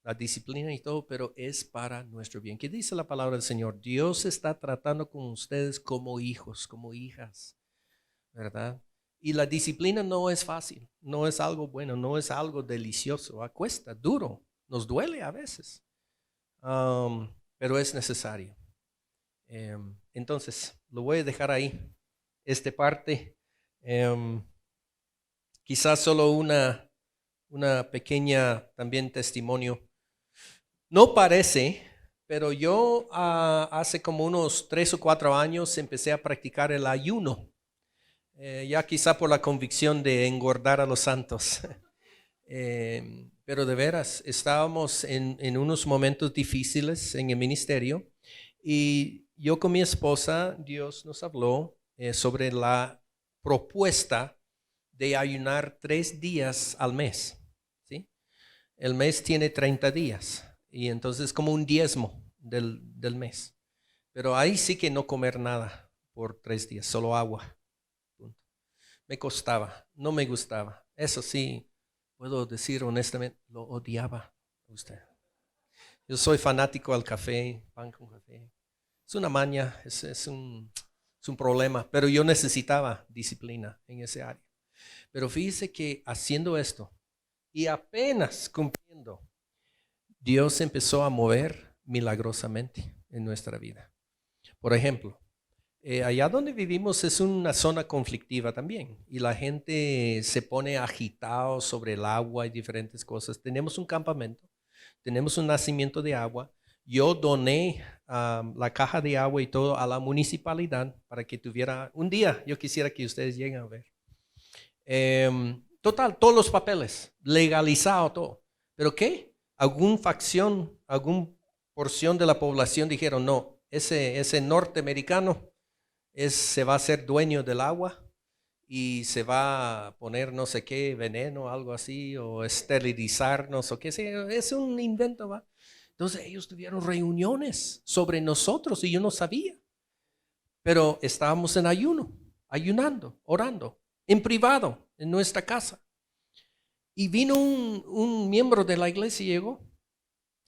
la disciplina y todo, pero es para nuestro bien. ¿Qué dice la palabra del Señor? Dios está tratando con ustedes como hijos, como hijas, ¿verdad? Y la disciplina no es fácil, no es algo bueno, no es algo delicioso, cuesta, duro, nos duele a veces, pero es necesario. Entonces, lo voy a dejar ahí, esta parte. Quizás solo una pequeña también testimonio. No parece, pero yo hace como unos 3 o 4 años empecé a practicar el ayuno, ya quizá por la convicción de engordar a los santos. Pero de veras, estábamos en unos momentos difíciles en el ministerio y yo con mi esposa, Dios nos habló sobre la propuesta de ayunar 3 días al mes, ¿sí? El mes tiene 30 días y entonces como un diezmo del mes. Pero ahí sí que no comer nada por 3 días, solo agua. Punto. Me costaba, no me gustaba. Eso sí, puedo decir honestamente, lo odiaba a usted. Yo soy fanático al café, pan con café. Es una maña, es un problema, pero yo necesitaba disciplina en ese área. Pero fíjese que haciendo esto y apenas cumpliendo, Dios empezó a mover milagrosamente en nuestra vida. Por ejemplo, allá donde vivimos es una zona conflictiva también y la gente se pone agitado sobre el agua y diferentes cosas. Tenemos un campamento, tenemos un nacimiento de agua. yo doné la caja de agua y todo a la municipalidad para que tuviera un día. Yo quisiera que ustedes lleguen a ver. Total, todos los papeles, legalizado todo. ¿Pero qué? Alguna facción, alguna porción de la población dijeron, no, ese norteamericano se va a ser dueño del agua y se va a poner no sé qué, veneno, algo así, o esterilizarnos, o qué sé, es un invento, ¿va? Entonces ellos tuvieron reuniones sobre nosotros y yo no sabía. Pero estábamos en ayuno, ayunando, orando, en privado, en nuestra casa. Y vino un miembro de la iglesia y llegó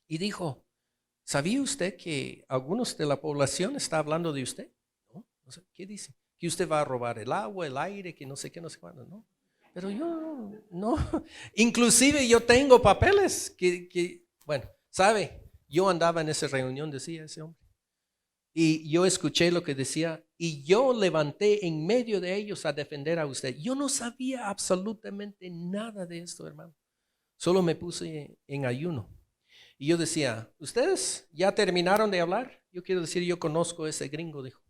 y dijo, ¿sabía usted que algunos de la población está hablando de usted? ¿No? O sea, ¿qué dice? Que usted va a robar el agua, el aire, que no sé qué, no sé cuándo, ¿no? Pero yo no. Inclusive yo tengo papeles que bueno, ¿sabe? Yo andaba en esa reunión, decía ese hombre. Y yo escuché lo que decía y yo levanté en medio de ellos a defender a usted. Yo no sabía absolutamente nada de esto, hermano. Solo me puse en ayuno. Y yo decía, ¿ustedes ya terminaron de hablar? Yo quiero decir, yo conozco a ese gringo, dijo.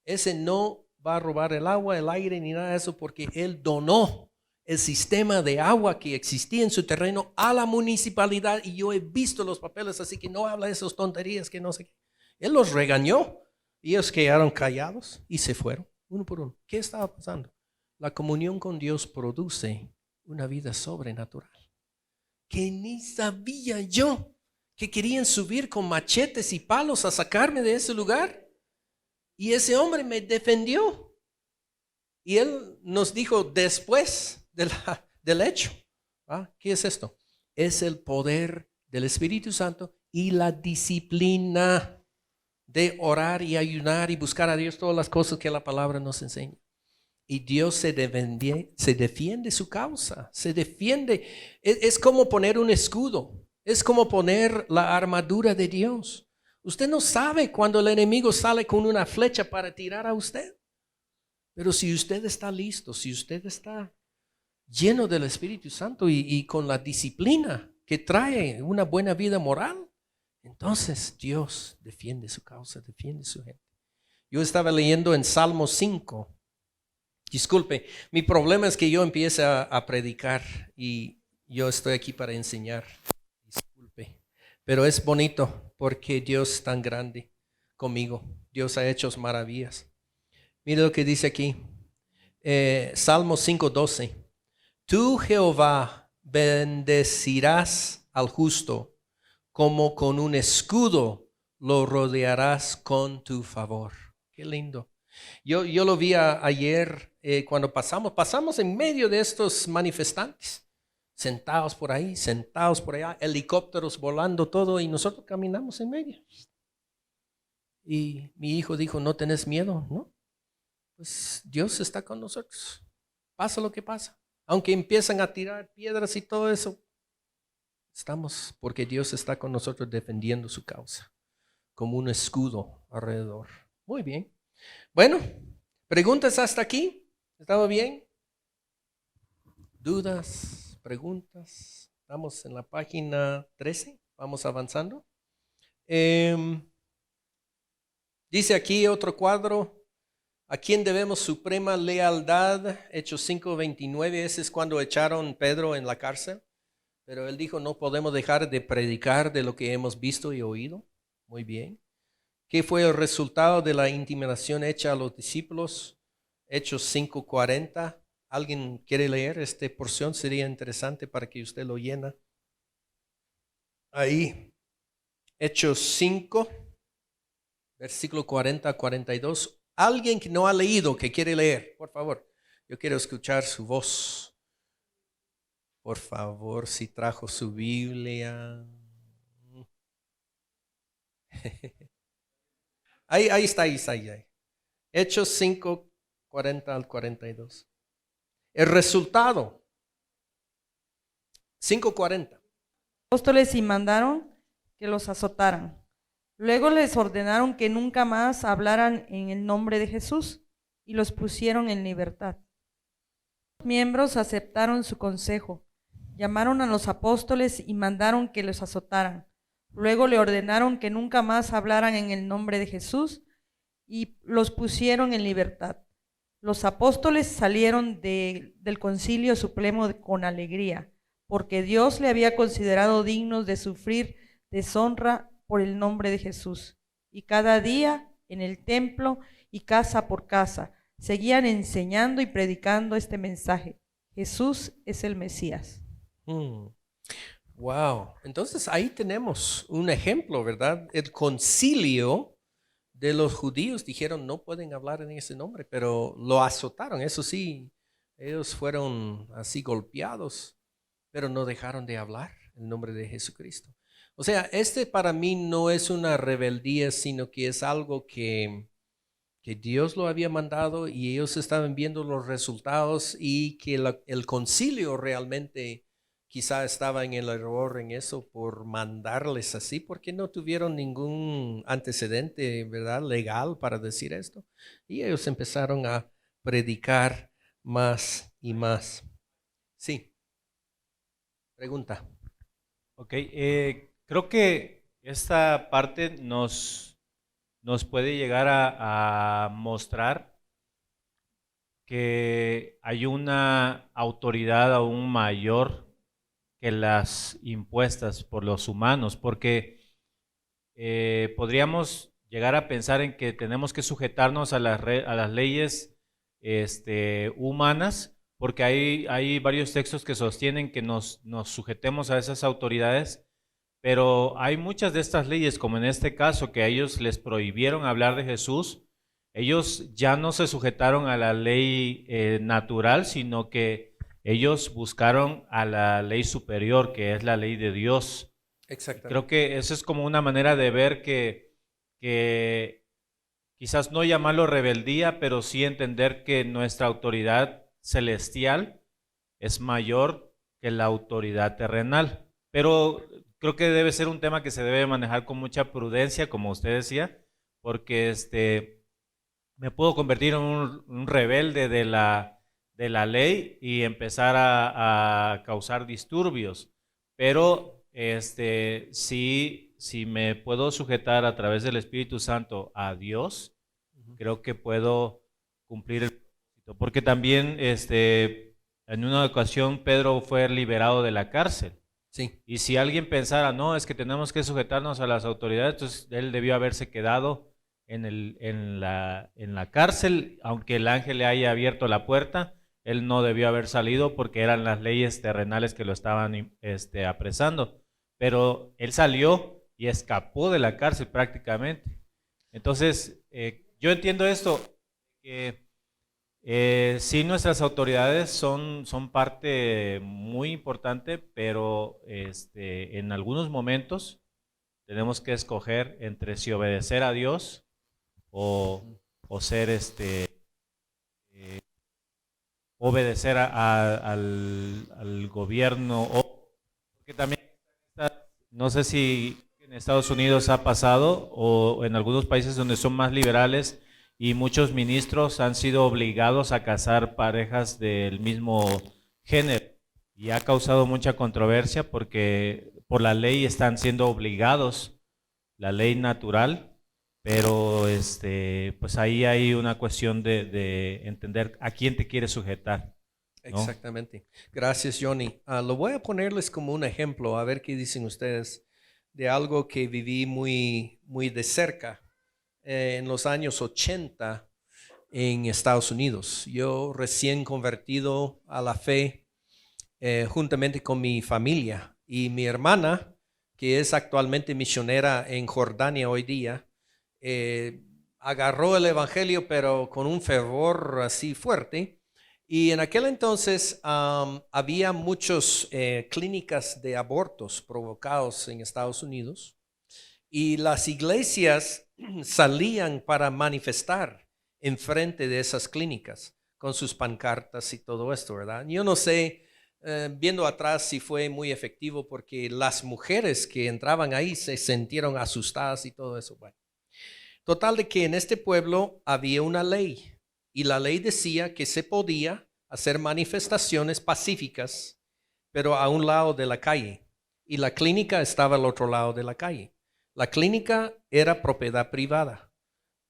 Ese no va a robar el agua, el aire, ni nada de eso, porque él donó el sistema de agua que existía en su terreno a la municipalidad y yo he visto los papeles, así que no habla de esas tonterías que no sé qué. Él los regañó y ellos quedaron callados y se fueron, uno por uno. ¿Qué estaba pasando? La comunión con Dios produce una vida sobrenatural que ni sabía yo, que querían subir con machetes y palos a sacarme de ese lugar. Y ese hombre me defendió. Y él nos dijo después del hecho. ¿Qué es esto? Es el poder del Espíritu Santo y la disciplina de orar y ayunar y buscar a Dios, todas las cosas que la palabra nos enseña. Y Dios se defiende su causa, se defiende. Es como poner un escudo, es como poner la armadura de Dios. Usted no sabe cuando el enemigo sale con una flecha para tirar a usted. Pero si usted está listo, si usted está lleno del Espíritu Santo y con la disciplina que trae una buena vida moral, entonces Dios defiende su causa, defiende su gente. Yo estaba leyendo en Salmo 5. Disculpe, mi problema es que yo empiezo a predicar y yo estoy aquí para enseñar. Disculpe, pero es bonito porque Dios es tan grande conmigo. Dios ha hecho maravillas. Mira lo que dice aquí, Salmo 5:12. Tú, Jehová, bendecirás al justo, como con un escudo lo rodearás con tu favor. Qué lindo. Yo lo vi ayer cuando pasamos en medio de estos manifestantes, sentados por ahí, sentados por allá, helicópteros volando todo y nosotros caminamos en medio. Y mi hijo dijo, ¿no tenés miedo? No, pues Dios está con nosotros. Pasa lo que pasa. Aunque empiezan a tirar piedras y todo eso, estamos porque Dios está con nosotros defendiendo su causa, como un escudo alrededor. Muy bien. Bueno, ¿preguntas hasta aquí? ¿Estaba bien? ¿Dudas? ¿Preguntas? Estamos en la página 13. Vamos avanzando. Dice aquí otro cuadro. ¿A quién debemos suprema lealtad? Hechos 5:29. Ese es cuando echaron Pedro en la cárcel. Pero él dijo, no podemos dejar de predicar de lo que hemos visto y oído. Muy bien. ¿Qué fue el resultado de la intimidación hecha a los discípulos? Hechos 5:40. ¿Alguien quiere leer esta porción? Sería interesante para que usted lo llena. Ahí, Hechos 5, versículo 40 a 42. Alguien que no ha leído, que quiere leer, por favor. Yo quiero escuchar su voz. Por favor, si trajo su Biblia. Ahí está. Hechos 5, 40 al 42. El resultado. 5:40. Apóstoles y mandaron que los azotaran. Luego les ordenaron que nunca más hablaran en el nombre de Jesús y los pusieron en libertad. Los miembros aceptaron su consejo, llamaron a los apóstoles y mandaron que los azotaran. Luego le ordenaron que nunca más hablaran en el nombre de Jesús y los pusieron en libertad. Los apóstoles salieron del concilio supremo con alegría, porque Dios le había considerado dignos de sufrir deshonra por el nombre de Jesús. Y cada día en el templo y casa por casa seguían enseñando y predicando este mensaje: Jesús es el Mesías. Wow. Entonces ahí tenemos un ejemplo, ¿verdad? El concilio de los judíos dijeron no pueden hablar en ese nombre, pero lo azotaron. Eso sí, ellos fueron así golpeados, pero no dejaron de hablar el nombre de Jesucristo. O sea, este para mí no es una rebeldía, sino que es algo que Dios lo había mandado y ellos estaban viendo los resultados y que el concilio realmente quizá estaba en el error en eso por mandarles así, porque no tuvieron ningún antecedente, ¿verdad?, legal para decir esto. Y ellos empezaron a predicar más y más. Sí. Pregunta. Ok, creo que esta parte nos puede llegar a mostrar que hay una autoridad aún mayor que las impuestas por los humanos, porque podríamos llegar a pensar en que tenemos que sujetarnos a las leyes humanas, porque hay varios textos que sostienen que nos sujetemos a esas autoridades, pero hay muchas de estas leyes, como en este caso, que a ellos les prohibieron hablar de Jesús. Ellos ya no se sujetaron a la ley natural, sino que ellos buscaron a la ley superior, que es la ley de Dios. Exactamente. Creo que eso es como una manera de ver que quizás no llamarlo rebeldía, pero sí entender que nuestra autoridad celestial es mayor que la autoridad terrenal. Pero creo que debe ser un tema que se debe manejar con mucha prudencia, como usted decía, porque me puedo convertir en un rebelde de la ley y empezar a causar disturbios, pero si me puedo sujetar a través del Espíritu Santo a Dios, creo que puedo cumplir el propósito, porque también en una ocasión Pedro fue liberado de la cárcel. Sí. Y si alguien pensara, no, es que tenemos que sujetarnos a las autoridades, entonces él debió haberse quedado en la cárcel, aunque el ángel le haya abierto la puerta. Él no debió haber salido porque eran las leyes terrenales que lo estaban apresando. Pero él salió y escapó de la cárcel prácticamente. Entonces, yo entiendo esto, que sí, nuestras autoridades son parte muy importante, pero en algunos momentos tenemos que escoger entre si obedecer a Dios o ser obedecer al gobierno, porque también no sé si en Estados Unidos ha pasado o en algunos países donde son más liberales y muchos ministros han sido obligados a casar parejas del mismo género y ha causado mucha controversia porque por la ley están siendo obligados, la ley natural. Pero pues ahí hay una cuestión de entender a quién te quieres sujetar, ¿no? Exactamente. Gracias, Johnny. Lo voy a ponerles como un ejemplo, a ver qué dicen ustedes, de algo que viví muy, muy de cerca en los años 80 en Estados Unidos. Yo recién convertido a la fe juntamente con mi familia y mi hermana, que es actualmente misionera en Jordania hoy día, agarró el evangelio pero con un fervor así fuerte, y en aquel entonces había muchas clínicas de abortos provocados en Estados Unidos y las iglesias salían para manifestar enfrente de esas clínicas con sus pancartas y todo esto, ¿verdad? Yo no sé, viendo atrás, si fue muy efectivo porque las mujeres que entraban ahí se sintieron asustadas y todo eso. Bueno, total de que en este pueblo había una ley y la ley decía que se podía hacer manifestaciones pacíficas, pero a un lado de la calle. y la clínica estaba al otro lado de la calle. La clínica era propiedad privada,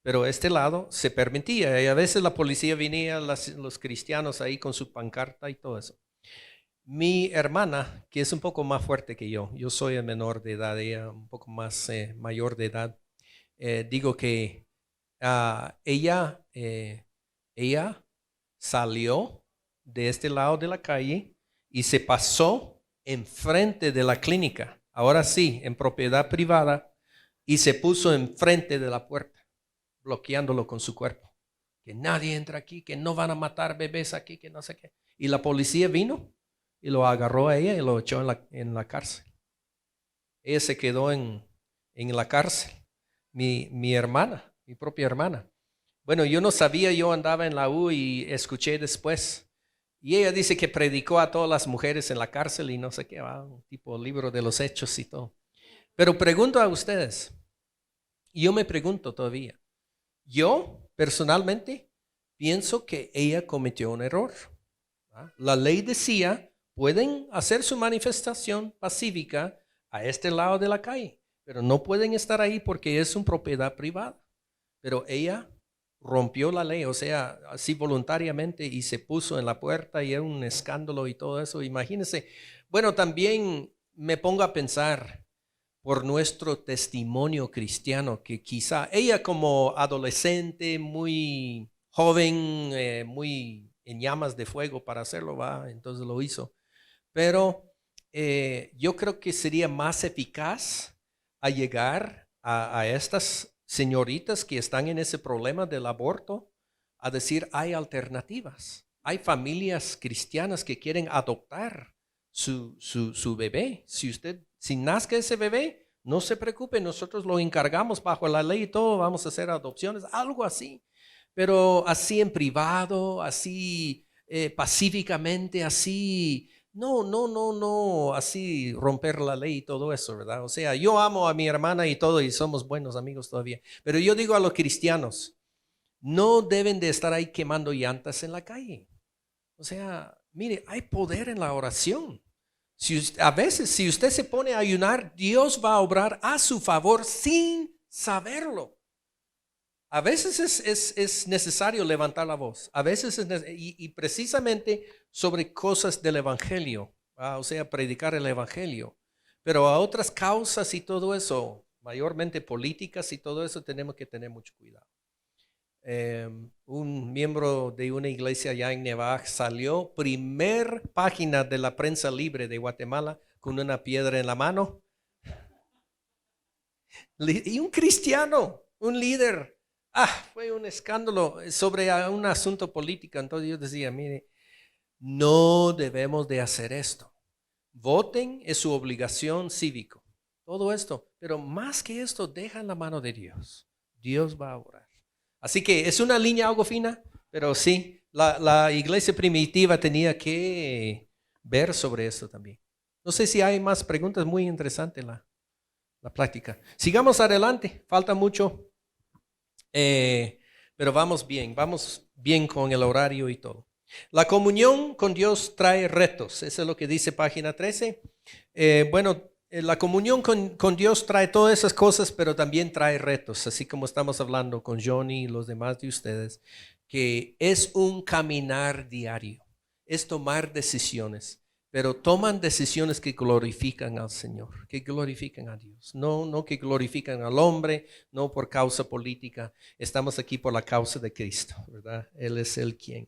pero este lado se permitía y a veces la policía venía, los cristianos ahí con su pancarta y todo eso. Mi hermana, que es un poco más fuerte que yo soy el menor de edad, ella un poco más mayor de edad, digo que ella salió de este lado de la calle y se pasó enfrente de la clínica, ahora sí, en propiedad privada, y se puso enfrente de la puerta, bloqueándolo con su cuerpo. Que nadie entra aquí, que no van a matar bebés aquí, que no sé qué. Y la policía vino y lo agarró a ella y lo echó en la cárcel. Ella se quedó en la cárcel. Mi hermana, mi propia hermana. Bueno, yo no sabía, yo andaba en la U y escuché después. Y ella dice que predicó a todas las mujeres en la cárcel y no sé qué, un tipo libro de los hechos y todo. Pero pregunto a ustedes, y yo me pregunto todavía, yo personalmente pienso que ella cometió un error. La ley decía, pueden hacer su manifestación pacífica a este lado de la calle, pero no pueden estar ahí porque es una propiedad privada. Pero ella rompió la ley, o sea, así voluntariamente y se puso en la puerta y era un escándalo y todo eso. Imagínense. Bueno, también me pongo a pensar por nuestro testimonio cristiano, que quizá ella como adolescente, muy joven, muy en llamas de fuego para hacerlo, entonces lo hizo. Pero yo creo que sería más eficaz a llegar a estas señoritas que están en ese problema del aborto, a decir, hay alternativas. Hay familias cristianas que quieren adoptar su bebé. Si nazca ese bebé, no se preocupe, nosotros lo encargamos bajo la ley y todo, vamos a hacer adopciones, algo así. Pero así en privado, así pacíficamente, así, no, así romper la ley y todo eso, ¿verdad? O sea, yo amo a mi hermana y todo y somos buenos amigos todavía. Pero yo digo a los cristianos, no deben de estar ahí quemando llantas en la calle. O sea, mire, hay poder en la oración. A veces, si usted se pone a ayunar, Dios va a obrar a su favor sin saberlo. A veces es necesario levantar la voz. A veces y precisamente sobre cosas del evangelio, o sea, predicar el evangelio. Pero a otras causas y todo eso, mayormente políticas y todo eso, tenemos que tener mucho cuidado. Un miembro de una iglesia allá en Nevada salió primer página de la prensa libre de Guatemala con una piedra en la mano. Y un cristiano, un líder. Fue un escándalo sobre un asunto político. Entonces yo decía, mire, no debemos de hacer esto. Voten, es su obligación cívico. Todo esto. Pero más que esto, deja en la mano de Dios. Dios va a orar. Así que es una línea algo fina, pero sí, la iglesia primitiva tenía que ver sobre esto también. No sé si hay más preguntas, muy interesante la plática. Sigamos adelante, falta mucho, pero vamos bien con el horario y todo. La comunión con Dios trae retos, eso es lo que dice página 13. La comunión con Dios trae todas esas cosas, pero también trae retos, así como estamos hablando con Johnny y los demás de ustedes, que es un caminar diario, es tomar decisiones, pero toman decisiones que glorifican al Señor, que glorifican a Dios, no que glorifican al hombre, no por causa política, estamos aquí por la causa de Cristo, ¿verdad? Él es el quien.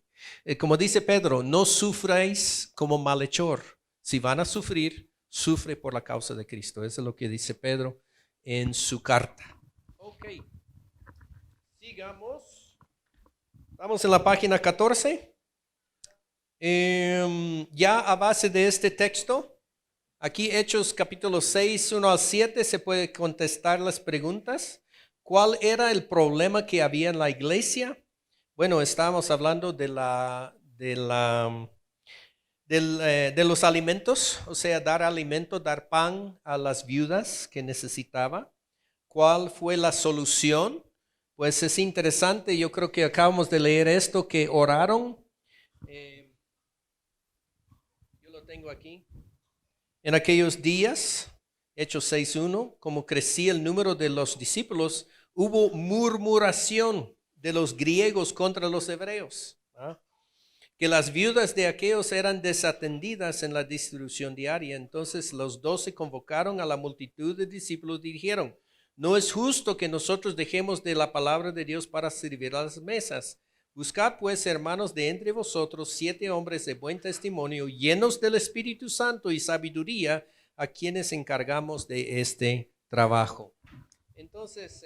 Como dice Pedro, no sufráis como malhechor, si van a sufrir, sufre por la causa de Cristo. Eso es lo que dice Pedro en su carta. Ok, sigamos. Estamos en la página 14. Ya a base de este texto, aquí Hechos capítulo 6, 1 al 7, se puede contestar las preguntas. ¿Cuál era el problema que había en la iglesia? Bueno, estábamos hablando de los alimentos, o sea, dar alimento, dar pan a las viudas que necesitaba. ¿Cuál fue la solución? Pues es interesante, yo creo que acabamos de leer esto, que oraron. Yo lo tengo aquí. En aquellos días, Hechos 6:1, como crecía el número de los discípulos, hubo murmuración de los griegos contra los hebreos, ¿ah? Que las viudas de aquellos eran desatendidas en la distribución diaria. Entonces los 12 convocaron a la multitud de discípulos y dijeron: no es justo que nosotros dejemos de la palabra de Dios para servir a las mesas. Buscad pues, hermanos, de entre vosotros 7 hombres de buen testimonio, llenos del Espíritu Santo y sabiduría, a quienes encargamos de este trabajo. Entonces,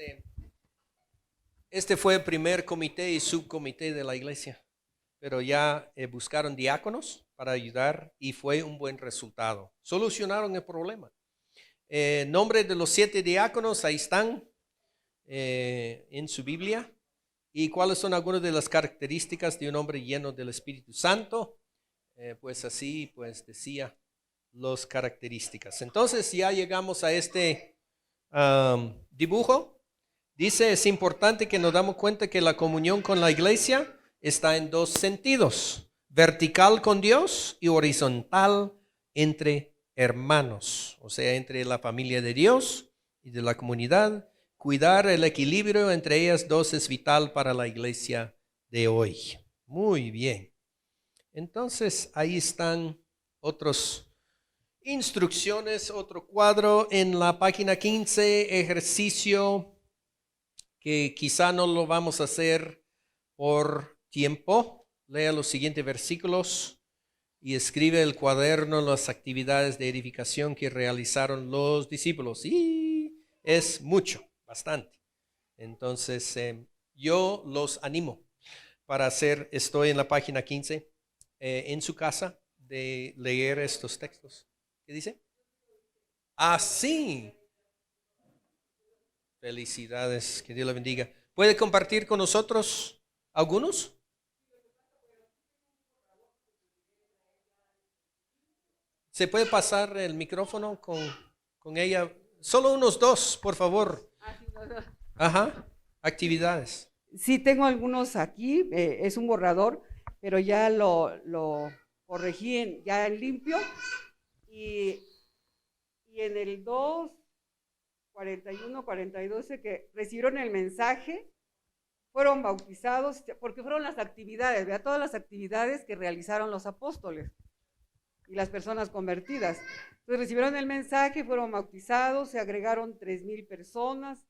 este fue el primer comité y subcomité de la iglesia, pero ya buscaron diáconos para ayudar y fue un buen resultado. Solucionaron el problema. Nombre de los 7 diáconos, ahí están en su Biblia. ¿Y cuáles son algunas de las características de un hombre lleno del Espíritu Santo? Pues así, pues decía las características. Entonces ya llegamos a este dibujo. Dice, es importante que nos damos cuenta que la comunión con la iglesia está en 2 sentidos: vertical con Dios y horizontal entre hermanos, o sea, entre la familia de Dios y de la comunidad. Cuidar el equilibrio entre ellas 2 es vital para la iglesia de hoy. Muy bien. Entonces, ahí están otras instrucciones, otro cuadro en la página 15, ejercicio que quizá no lo vamos a hacer por tiempo. Lea los siguientes versículos y escribe el cuaderno las actividades de edificación que realizaron los discípulos. Y es mucho. Bastante. Entonces, yo los animo para hacer, estoy en la página 15, en su casa, de leer estos textos. ¿Qué dice? Sí. Felicidades, que Dios la bendiga. ¿Puede compartir con nosotros algunos? ¿Se puede pasar el micrófono con ella? Solo unos 2, por favor. Ajá, actividades. Sí, tengo algunos aquí, es un borrador, pero ya lo corregí ya en limpio. Y en el 2, 41, 42, que recibieron el mensaje, fueron bautizados, porque fueron las actividades, ¿verdad? Todas las actividades que realizaron los apóstoles y las personas convertidas. Entonces recibieron el mensaje, fueron bautizados, se agregaron 3,000 personas,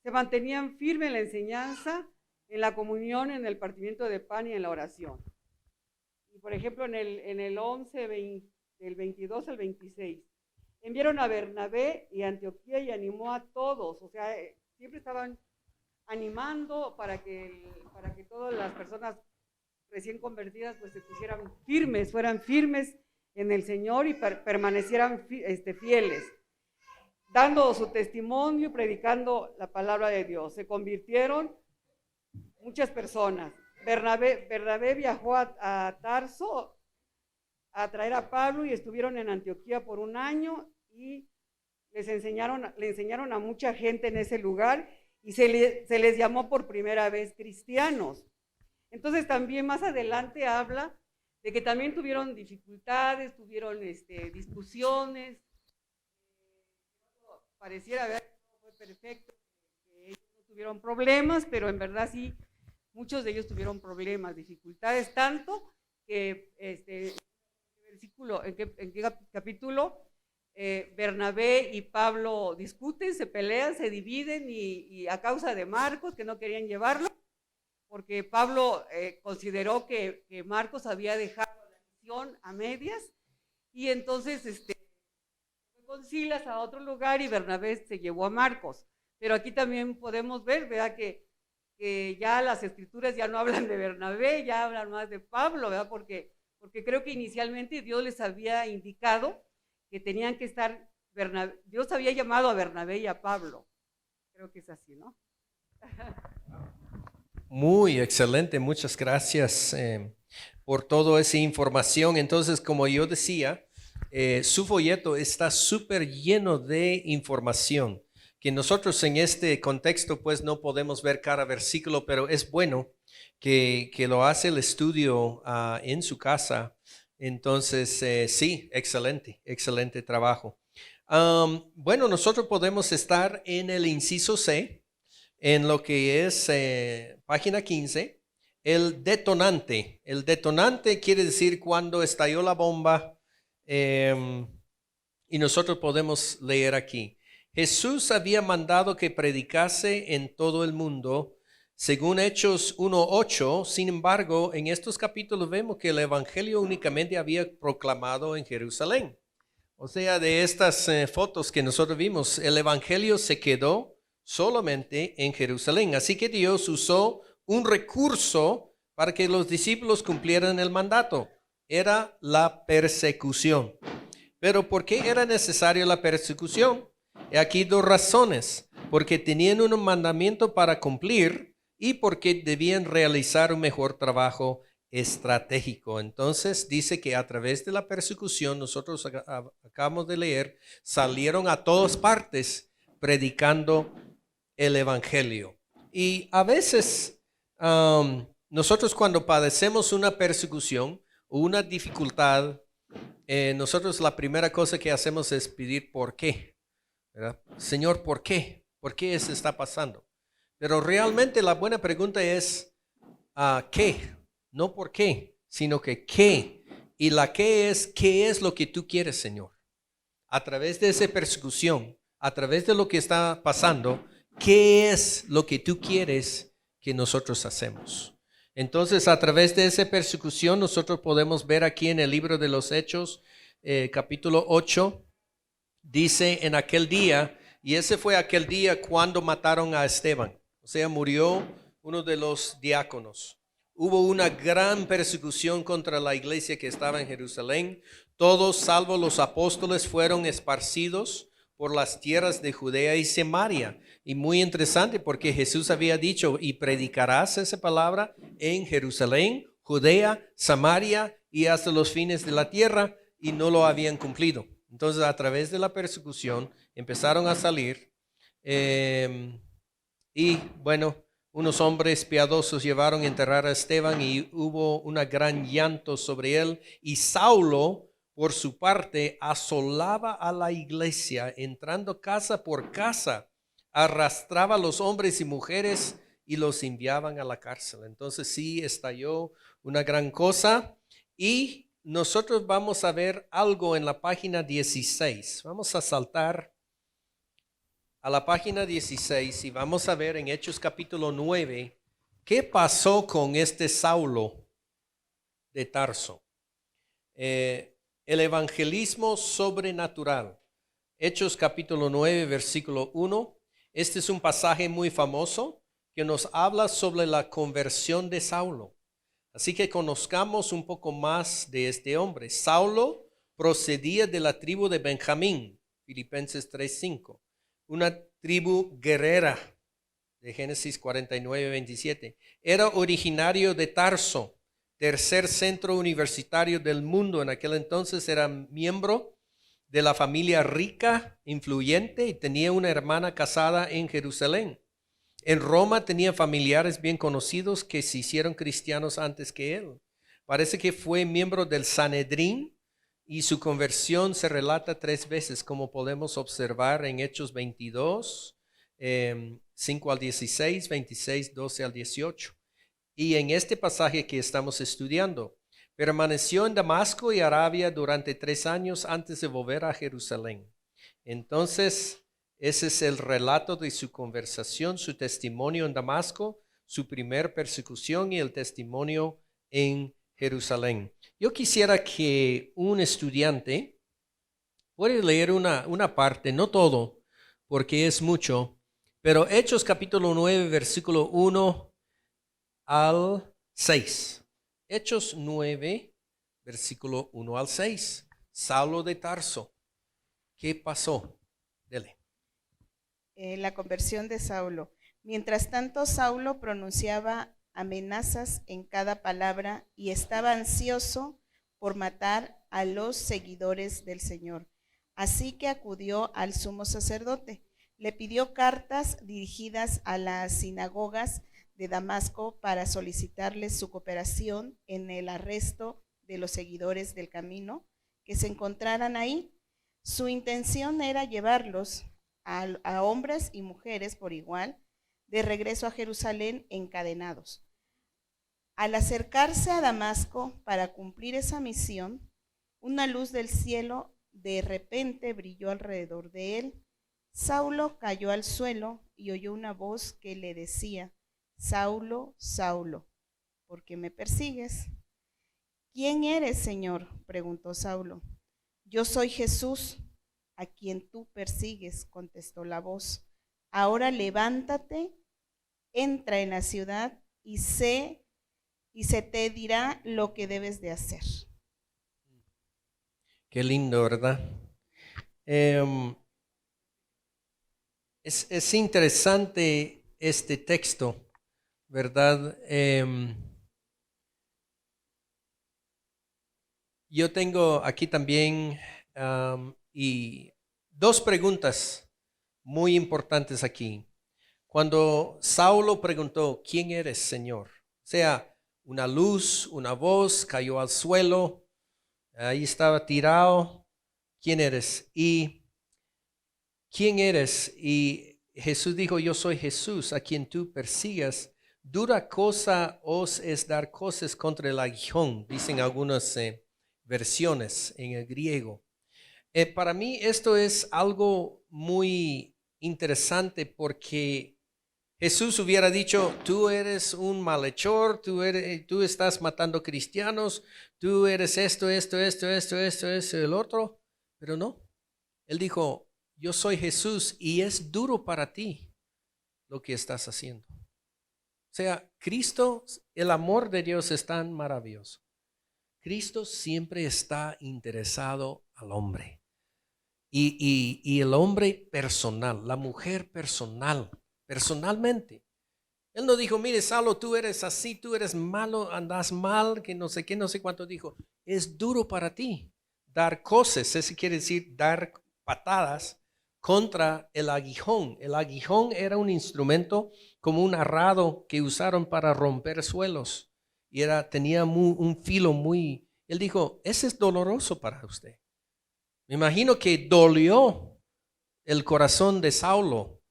se mantenían firmes en la enseñanza, en la comunión, en el partimiento de pan y en la oración. Y por ejemplo, en el 11, del 22 al 26, enviaron a Bernabé y a Antioquía y animó a todos, o sea, siempre estaban animando para que todas las personas recién convertidas pues se pusieran firmes, fueran firmes en el Señor y permanecieran fieles, dando su testimonio y predicando la palabra de Dios. Se convirtieron muchas personas. Bernabé viajó a Tarso a traer a Pablo y estuvieron en Antioquía por 1 año y le enseñaron a mucha gente en ese lugar y se les llamó por primera vez cristianos. Entonces también más adelante habla de que también tuvieron dificultades, tuvieron discusiones. Pareciera ver que no fue perfecto, que ellos no tuvieron problemas, pero en verdad sí, muchos de ellos tuvieron problemas, dificultades, tanto que versículo, ¿en qué capítulo? Bernabé y Pablo discuten, se pelean, se dividen y a causa de Marcos, que no querían llevarlo, porque Pablo consideró que Marcos había dejado la misión a medias, y entonces fue con Silas a otro lugar y Bernabé se llevó a Marcos. Pero aquí también podemos ver, ¿verdad?, que ya las escrituras ya no hablan de Bernabé, ya hablan más de Pablo, ¿verdad? Porque creo que inicialmente Dios les había indicado que tenían que estar, Dios había llamado a Bernabé y a Pablo. Creo que es así, ¿no? Muy excelente, muchas gracias por toda esa información. Entonces, como yo decía, su folleto está súper lleno de información que nosotros en este contexto pues no podemos ver cada versículo, pero es bueno que lo hace el estudio en su casa Entonces, sí, excelente, excelente trabajo. Bueno, nosotros podemos estar en el inciso C, en lo que es página 15, el detonante. El detonante quiere decir cuando estalló la bomba, y nosotros podemos leer aquí. Jesús había mandado que predicase en todo el mundo, según Hechos 1:8. Sin embargo, en estos capítulos vemos que el evangelio únicamente había proclamado en Jerusalén. O sea, de estas fotos que nosotros vimos, el evangelio se quedó solamente en Jerusalén. Así que Dios usó un recurso para que los discípulos cumplieran el mandato. Era la persecución. Pero ¿por qué era necesaria la persecución? Aquí dos razones. Porque tenían un mandamiento para cumplir y porque debían realizar un mejor trabajo estratégico. Entonces dice que a través de la persecución, nosotros acabamos de leer, salieron a todas partes predicando el evangelio. Y a veces nosotros cuando padecemos una persecución o una dificultad, nosotros la primera cosa que hacemos es pedir por qué, ¿verdad? Señor, ¿por qué? ¿Por qué eso está pasando? Pero realmente la buena pregunta es ¿qué? No por qué, sino que qué. Y la qué es lo que tú quieres, Señor. A través de esa persecución, a través de lo que está pasando, ¿qué es lo que tú quieres que nosotros hacemos? Entonces, a través de esa persecución, nosotros podemos ver aquí en el libro de los Hechos, capítulo 8, dice en aquel día, y ese fue aquel día cuando mataron a Esteban. O sea, murió uno de los diáconos. Hubo una gran persecución contra la iglesia que estaba en Jerusalén. Todos, salvo los apóstoles, fueron esparcidos por las tierras de Judea y Samaria. Y muy interesante porque Jesús había dicho, y predicarás esa palabra en Jerusalén, Judea, Samaria y hasta los fines de la tierra, y no lo habían cumplido. Entonces, a través de la persecución, empezaron a salir, y bueno, unos hombres piadosos llevaron a enterrar a Esteban y hubo una gran llanto sobre él. Y Saulo, por su parte, asolaba a la iglesia, entrando casa por casa, arrastraba a los hombres y mujeres y los enviaban a la cárcel. Entonces sí estalló una gran cosa. Y nosotros vamos a ver algo en la página 16. Vamos a saltar a la página 16 y vamos a ver en Hechos capítulo 9 qué pasó con este Saulo de Tarso. El evangelismo sobrenatural. Hechos capítulo 9 versículo 1. Este es un pasaje muy famoso que nos habla sobre la conversión de Saulo. Así que conozcamos un poco más de este hombre. Saulo procedía de la tribu de Benjamín, Filipenses 3:5. Una tribu guerrera de Génesis 49:27. Era originario de Tarso, tercer centro universitario del mundo. En aquel entonces era miembro de la familia rica, influyente, y tenía una hermana casada en Jerusalén. En Roma tenía familiares bien conocidos que se hicieron cristianos antes que él. Parece que fue miembro del Sanedrín, y su conversión se relata 3 veces, como podemos observar en Hechos 22, 5 al 16, 26, 12 al 18. Y en este pasaje que estamos estudiando, permaneció en Damasco y Arabia durante 3 años antes de volver a Jerusalén. Entonces, ese es el relato de su conversación, su testimonio en Damasco, su primer persecución y el testimonio en Jerusalén. Yo quisiera que un estudiante pueda leer una parte, no todo, porque es mucho, pero Hechos capítulo 9, versículo 1 al 6. Hechos 9, versículo 1 al 6. Saulo de Tarso. ¿Qué pasó? Dele. La conversión de Saulo. Mientras tanto, Saulo pronunciaba amenazas en cada palabra y estaba ansioso por matar a los seguidores del Señor. Así que acudió al sumo sacerdote. Le pidió cartas dirigidas a las sinagogas de Damasco para solicitarles su cooperación en el arresto de los seguidores del camino que se encontraran ahí. Su intención era llevarlos a hombres y mujeres por igual de regreso a Jerusalén encadenados. Al acercarse a Damasco para cumplir esa misión, una luz del cielo de repente brilló alrededor de él. Saulo cayó al suelo y oyó una voz que le decía: Saulo, Saulo, ¿por qué me persigues? ¿Quién eres, Señor?, preguntó Saulo. Yo soy Jesús, a quien tú persigues, contestó la voz. Ahora levántate, entra en la ciudad y se te dirá lo que debes de hacer. Qué lindo, ¿verdad? Es interesante este texto, ¿verdad? Yo tengo aquí también y dos preguntas muy importantes aquí. Cuando Saulo preguntó, ¿quién eres, Señor? O sea, una luz, una voz, cayó al suelo, ahí estaba tirado. ¿Quién eres? Y ¿quién eres? Y Jesús dijo, yo soy Jesús, a quien tú persigues. Dura cosa os es dar cosas contra el aguijón, dicen algunas versiones en el griego. Para mí esto es algo muy interesante porque Jesús hubiera dicho, tú eres un malhechor, tú estás matando cristianos, tú eres esto, el otro, pero no. Él dijo, yo soy Jesús y es duro para ti lo que estás haciendo. O sea, Cristo, el amor de Dios es tan maravilloso. Cristo siempre está interesado al hombre. Y el hombre personal, la mujer personalmente. Él no dijo, mire, Saulo, tú eres así, tú eres malo, andas mal, que no sé qué, no sé cuánto dijo. Es duro para ti dar cosas, eso quiere decir dar patadas contra el aguijón. El aguijón era un instrumento como un arado que usaron para romper suelos. Y tenía un filo muy... Él dijo, ese es doloroso para usted. Me imagino que dolió el corazón de Saulo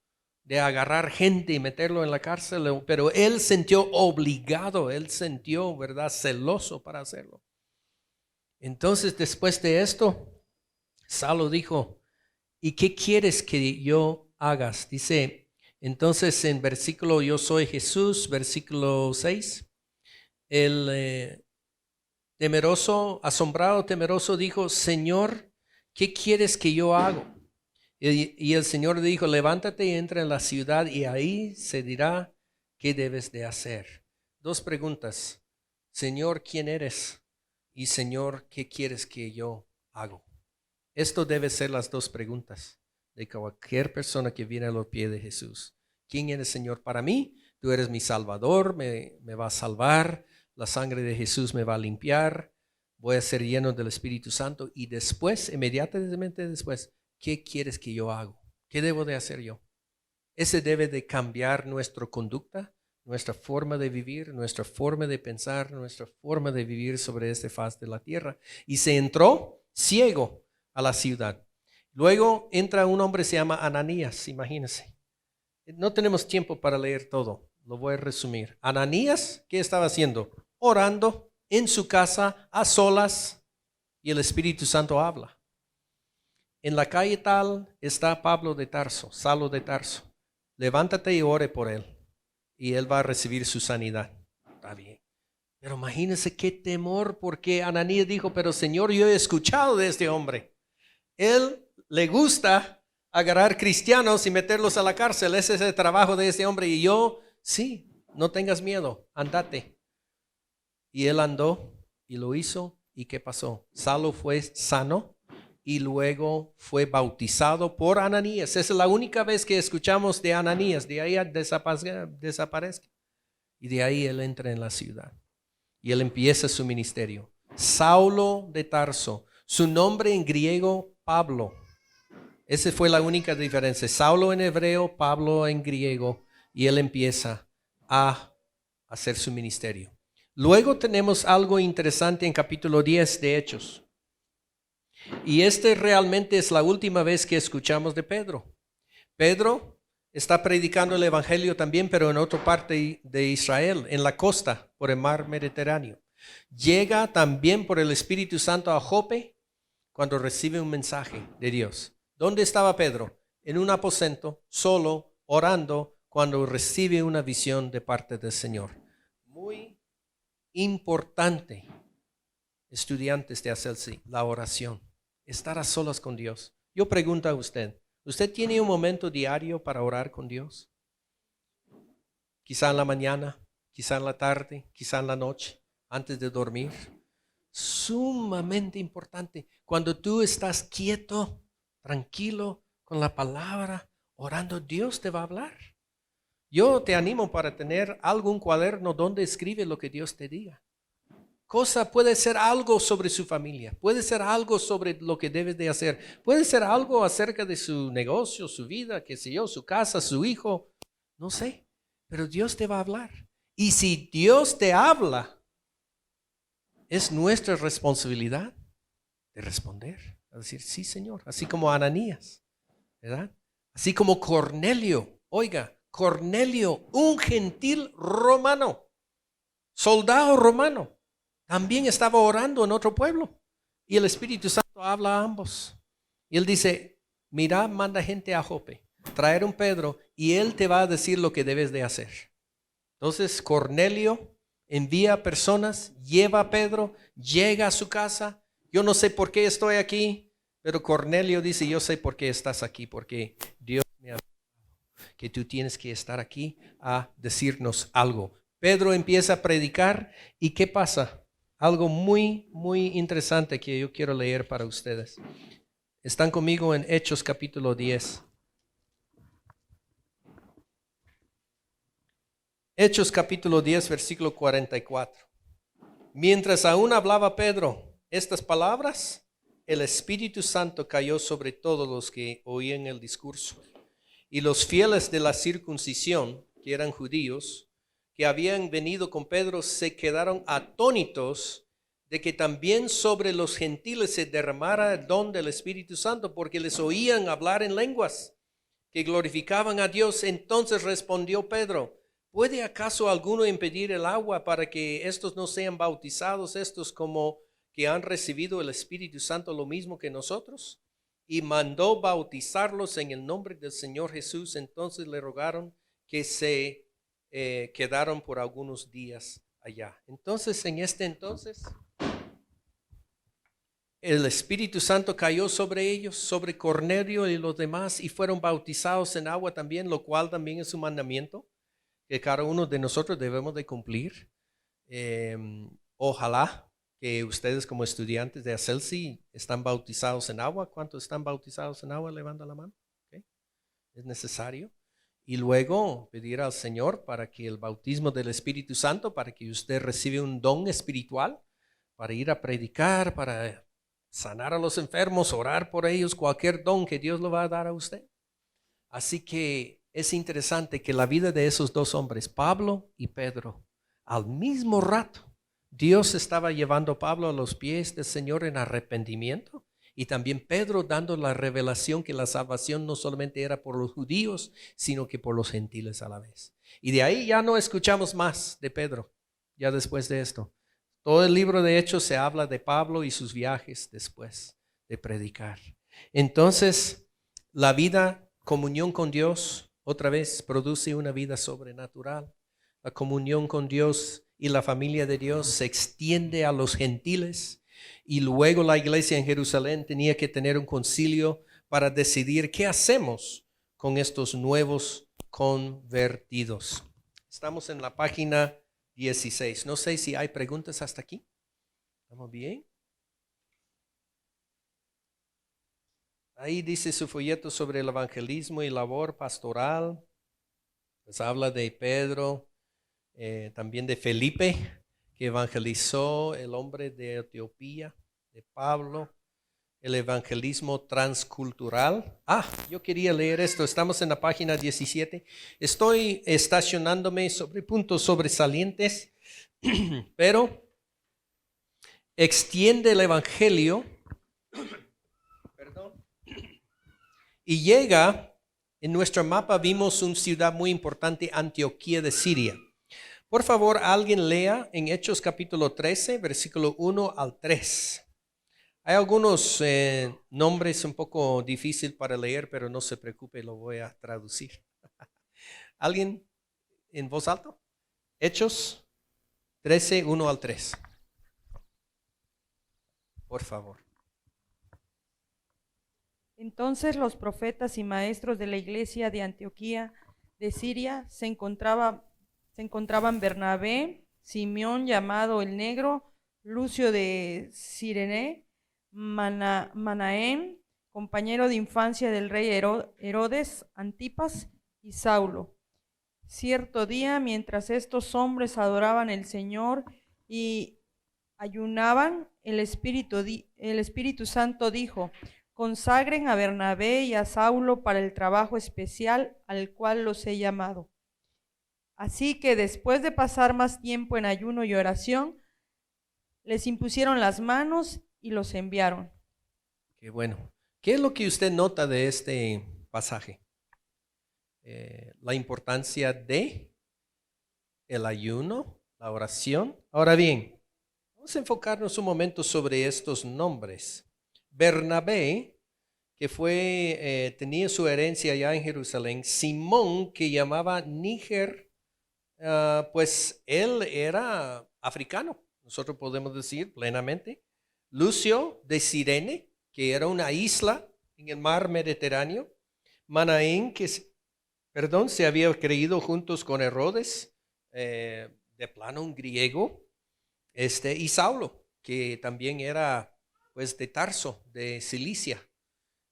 de agarrar gente y meterlo en la cárcel, pero él sintió obligado, él sintió, ¿verdad?, celoso para hacerlo. Entonces, después de esto, Saulo dijo, ¿y qué quieres que yo hagas? Dice, entonces en versículo, yo soy Jesús, versículo 6, el temeroso, asombrado, temeroso dijo, Señor, ¿qué quieres que yo haga? Y el Señor dijo, levántate y entra en la ciudad y ahí se dirá qué debes de hacer. Dos preguntas. Señor, ¿quién eres? Y Señor, ¿qué quieres que yo haga? Esto debe ser las dos preguntas de cualquier persona que viene a los pies de Jesús. ¿Quién eres, Señor, para mí? Tú eres mi Salvador, me va a salvar, la sangre de Jesús me va a limpiar, voy a ser lleno del Espíritu Santo y después, inmediatamente después, ¿qué quieres que yo haga? ¿Qué debo de hacer yo? Ese debe de cambiar nuestra conducta, nuestra forma de vivir, nuestra forma de pensar, nuestra forma de vivir sobre esta faz de la tierra. Y se entró ciego a la ciudad. Luego entra un hombre, se llama Ananías, imagínense. No tenemos tiempo para leer todo, lo voy a resumir. Ananías, ¿qué estaba haciendo? Orando en su casa, a solas, y el Espíritu Santo habla. En la calle tal está Pablo de Tarso, Saulo de Tarso. Levántate y ore por él, y él va a recibir su sanidad. Está bien. Pero imagínense qué temor, porque Ananías dijo, pero Señor, yo he escuchado de este hombre. Él le gusta agarrar cristianos y meterlos a la cárcel. Ese es el trabajo de este hombre. Y yo, sí, no tengas miedo, andate. Y él andó y lo hizo. ¿Y qué pasó? Saulo fue sano y luego fue bautizado por Ananías. Esa es la única vez que escuchamos de Ananías. De ahí desaparece. Y de ahí él entra en la ciudad. Y él empieza su ministerio. Saulo de Tarso. Su nombre en griego, Pablo. Esa fue la única diferencia. Saulo en hebreo, Pablo en griego. Y él empieza a hacer su ministerio. Luego tenemos algo interesante en capítulo 10 de Hechos. Y realmente es la última vez que escuchamos de Pedro. Pedro está predicando el evangelio también, pero en otra parte de Israel, en la costa, por el mar Mediterráneo. Llega también por el Espíritu Santo a Jope cuando recibe un mensaje de Dios. ¿Dónde estaba Pedro? En un aposento, solo, orando, cuando recibe una visión de parte del Señor. Muy importante, estudiantes de hacerse la oración, estar a solas con Dios. Yo pregunto a usted, ¿usted tiene un momento diario para orar con Dios? Quizá en la mañana, quizá en la tarde, quizá en la noche, antes de dormir. Sumamente importante. Cuando tú estás quieto, tranquilo, con la palabra, orando, Dios te va a hablar. Yo te animo para tener algún cuaderno donde escribe lo que Dios te diga. Puede ser algo sobre su familia, puede ser algo sobre lo que debes de hacer, puede ser algo acerca de su negocio, su vida, qué sé yo, su casa, su hijo, no sé, pero Dios te va a hablar. Y si Dios te habla, es nuestra responsabilidad de responder, a decir, sí, Señor, así como Ananías, ¿verdad? Así como Cornelio, oiga, Cornelio, un gentil romano, soldado romano, también estaba orando en otro pueblo. Y el Espíritu Santo habla a ambos. Y él dice, mira, manda gente a Jope, traer un Pedro, y él te va a decir lo que debes de hacer. Entonces Cornelio envía personas, lleva a Pedro, llega a su casa. Yo no sé por qué estoy aquí, pero Cornelio dice, yo sé por qué estás aquí, porque Dios me ha dicho que tú tienes que estar aquí a decirnos algo. Pedro empieza a predicar, ¿y qué pasa? Algo muy, muy interesante que yo quiero leer para ustedes. Están conmigo en Hechos capítulo 10. Hechos capítulo 10, versículo 44. Mientras aún hablaba Pedro estas palabras, el Espíritu Santo cayó sobre todos los que oían el discurso. Y los fieles de la circuncisión, que eran judíos, que habían venido con Pedro, se quedaron atónitos de que también sobre los gentiles se derramara el don del Espíritu Santo, porque les oían hablar en lenguas que glorificaban a Dios. Entonces respondió Pedro, ¿puede acaso alguno impedir el agua para que estos no sean bautizados, estos como que han recibido el Espíritu Santo lo mismo que nosotros? Y mandó bautizarlos en el nombre del Señor Jesús. Entonces le rogaron que se quedaron por algunos días allá. Entonces, el Espíritu Santo cayó sobre ellos, sobre Cornelio y los demás, y fueron bautizados en agua también, lo cual también es un mandamiento que cada uno de nosotros debemos de cumplir. Ojalá que ustedes como estudiantes de ACELSI están bautizados en agua. ¿Cuántos están bautizados en agua? Levanta la mano. ¿Okay? Es necesario. Y luego pedir al Señor para que el bautismo del Espíritu Santo, para que usted reciba un don espiritual, para ir a predicar, para sanar a los enfermos, orar por ellos, cualquier don que Dios lo va a dar a usted. Así que es interesante que la vida de esos dos hombres, Pablo y Pedro, al mismo rato, Dios estaba llevando a Pablo a los pies del Señor en arrepentimiento. Y también Pedro dando la revelación que la salvación no solamente era por los judíos, sino que por los gentiles a la vez. Y de ahí ya no escuchamos más de Pedro, ya después de esto. Todo el libro de Hechos se habla de Pablo y sus viajes después de predicar. Entonces, la vida, comunión con Dios, otra vez produce una vida sobrenatural. La comunión con Dios y la familia de Dios se extiende a los gentiles. Y luego la iglesia en Jerusalén tenía que tener un concilio para decidir qué hacemos con estos nuevos convertidos. Estamos en la página 16. No sé si hay preguntas hasta aquí. ¿Estamos bien? Ahí dice su folleto sobre el evangelismo y labor pastoral. Pues habla de Pedro, también de Felipe, que evangelizó, el hombre de Etiopía, de Pablo, el evangelismo transcultural. Yo quería leer esto, estamos en la página 17. Estoy estacionándome sobre puntos sobresalientes pero extiende el evangelio, y llega, en nuestro mapa vimos una ciudad muy importante, Antioquía de Siria. Por favor, alguien lea en Hechos capítulo 13, versículo 1 al 3. Hay algunos nombres un poco difíciles para leer, pero no se preocupe, lo voy a traducir. ¿Alguien en voz alta? Hechos 13, 1 al 3. Por favor. Entonces los profetas y maestros de la iglesia de Antioquía de Siria se encontraban Bernabé, Simeón llamado el Negro, Lucio de Cirene, Manaén, compañero de infancia del rey Herodes, Antipas y Saulo. Cierto día, mientras estos hombres adoraban al Señor y ayunaban, el Espíritu Santo dijo: consagren a Bernabé y a Saulo para el trabajo especial al cual los he llamado. Así que después de pasar más tiempo en ayuno y oración, les impusieron las manos y los enviaron. Qué bueno. ¿Qué es lo que usted nota de este pasaje? La importancia de el ayuno, la oración. Ahora bien, vamos a enfocarnos un momento sobre estos nombres. Bernabé, que tenía su herencia allá en Jerusalén. Simón, que llamaba Níger, pues él era africano, nosotros podemos decir plenamente. Lucio de Cirene, que era una isla en el mar Mediterráneo. Manaén, que se había creído juntos con Herodes, de plano un griego. Y Saulo, que también era pues de Tarso, de Cilicia.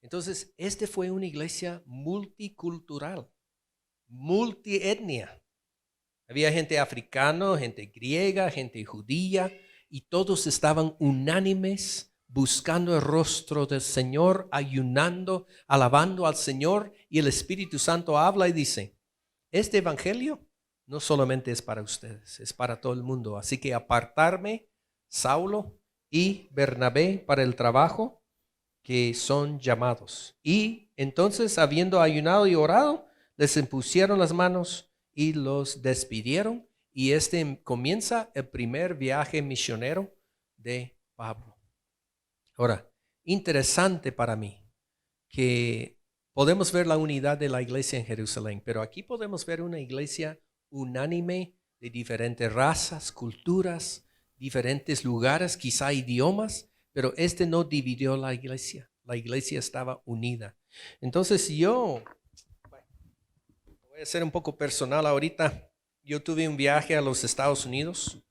Entonces, fue una iglesia multicultural, multietnia. Había gente africana, gente griega, gente judía, y todos estaban unánimes buscando el rostro del Señor, ayunando, alabando al Señor, y el Espíritu Santo habla y dice: este evangelio no solamente es para ustedes, es para todo el mundo. Así que apartarme, Saulo y Bernabé, para el trabajo que son llamados. Y entonces, habiendo ayunado y orado, les impusieron las manos y los despidieron. Y comienza el primer viaje misionero de Pablo. Ahora, interesante para mí que podemos ver la unidad de la iglesia en Jerusalén, pero aquí podemos ver una iglesia unánime de diferentes razas, culturas, diferentes lugares, quizá idiomas, pero no dividió la iglesia. La iglesia estaba unida. Entonces voy a ser un poco personal ahorita. Yo tuve un viaje a los Estados Unidos.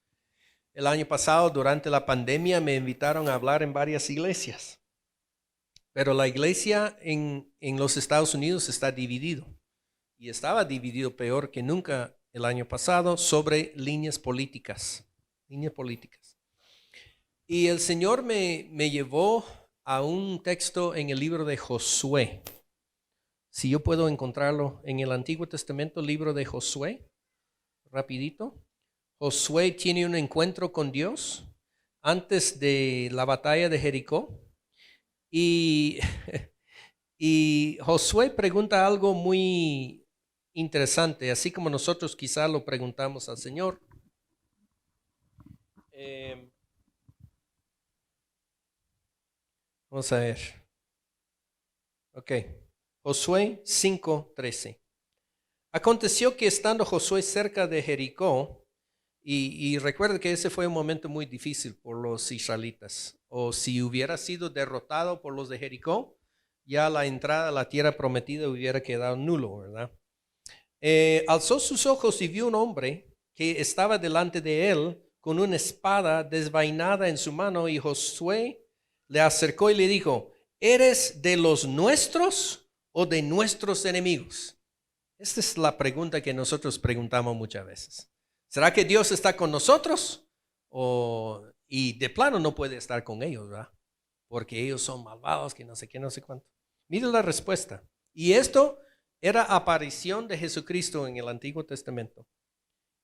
El año pasado, durante la pandemia, me invitaron a hablar en varias iglesias. Pero la iglesia en los Estados Unidos está dividido. Y estaba dividido peor que nunca el año pasado sobre líneas políticas. Y el Señor me llevó a un texto en el libro de Josué. Si yo puedo encontrarlo en el Antiguo Testamento, libro de Josué, rapidito. Josué tiene un encuentro con Dios antes de la batalla de Jericó. Y Josué pregunta algo muy interesante, así como nosotros quizá lo preguntamos al Señor. Vamos a ver. Ok. Josué 5:13. Aconteció que estando Josué cerca de Jericó, y recuerda que ese fue un momento muy difícil por los israelitas, o si hubiera sido derrotado por los de Jericó, ya la entrada a la tierra prometida hubiera quedado nulo, ¿verdad? Alzó sus ojos y vio un hombre que estaba delante de él con una espada desvainada en su mano, y Josué le acercó y le dijo: ¿eres de los nuestros o de nuestros enemigos? Esta es la pregunta que nosotros preguntamos muchas veces. ¿Será que Dios está con nosotros? Y de plano no puede estar con ellos, ¿verdad? Porque ellos son malvados, que no sé qué, no sé cuánto. Mire la respuesta. Y esto era aparición de Jesucristo en el Antiguo Testamento.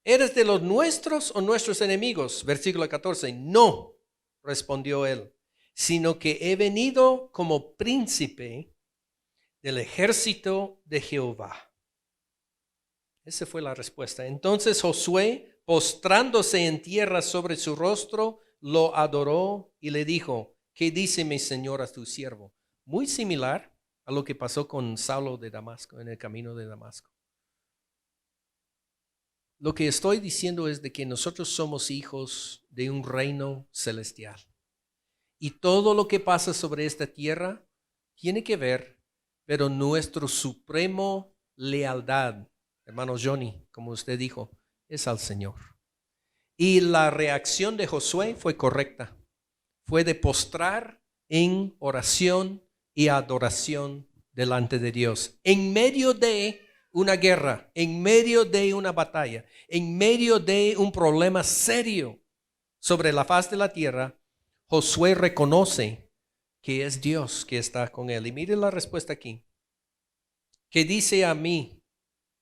¿Eres de los nuestros o nuestros enemigos? Versículo 14. No, respondió él, sino que he venido como príncipe del ejército de Jehová. Esa fue la respuesta. Entonces Josué, postrándose en tierra sobre su rostro, lo adoró y le dijo, ¿qué dice mi señor a tu siervo? Muy similar a lo que pasó con Saulo de Damasco, en el camino de Damasco. Lo que estoy diciendo es de que nosotros somos hijos de un reino celestial. Y todo lo que pasa sobre esta tierra tiene que ver, pero nuestro supremo lealtad, hermano Johnny, como usted dijo, es al Señor. Y la reacción de Josué fue correcta. Fue de postrar en oración y adoración delante de Dios. En medio de una guerra, en medio de una batalla, en medio de un problema serio sobre la faz de la tierra, Josué reconoce que es Dios que está con él. Y mire la respuesta aquí. ¿Qué dice a mí,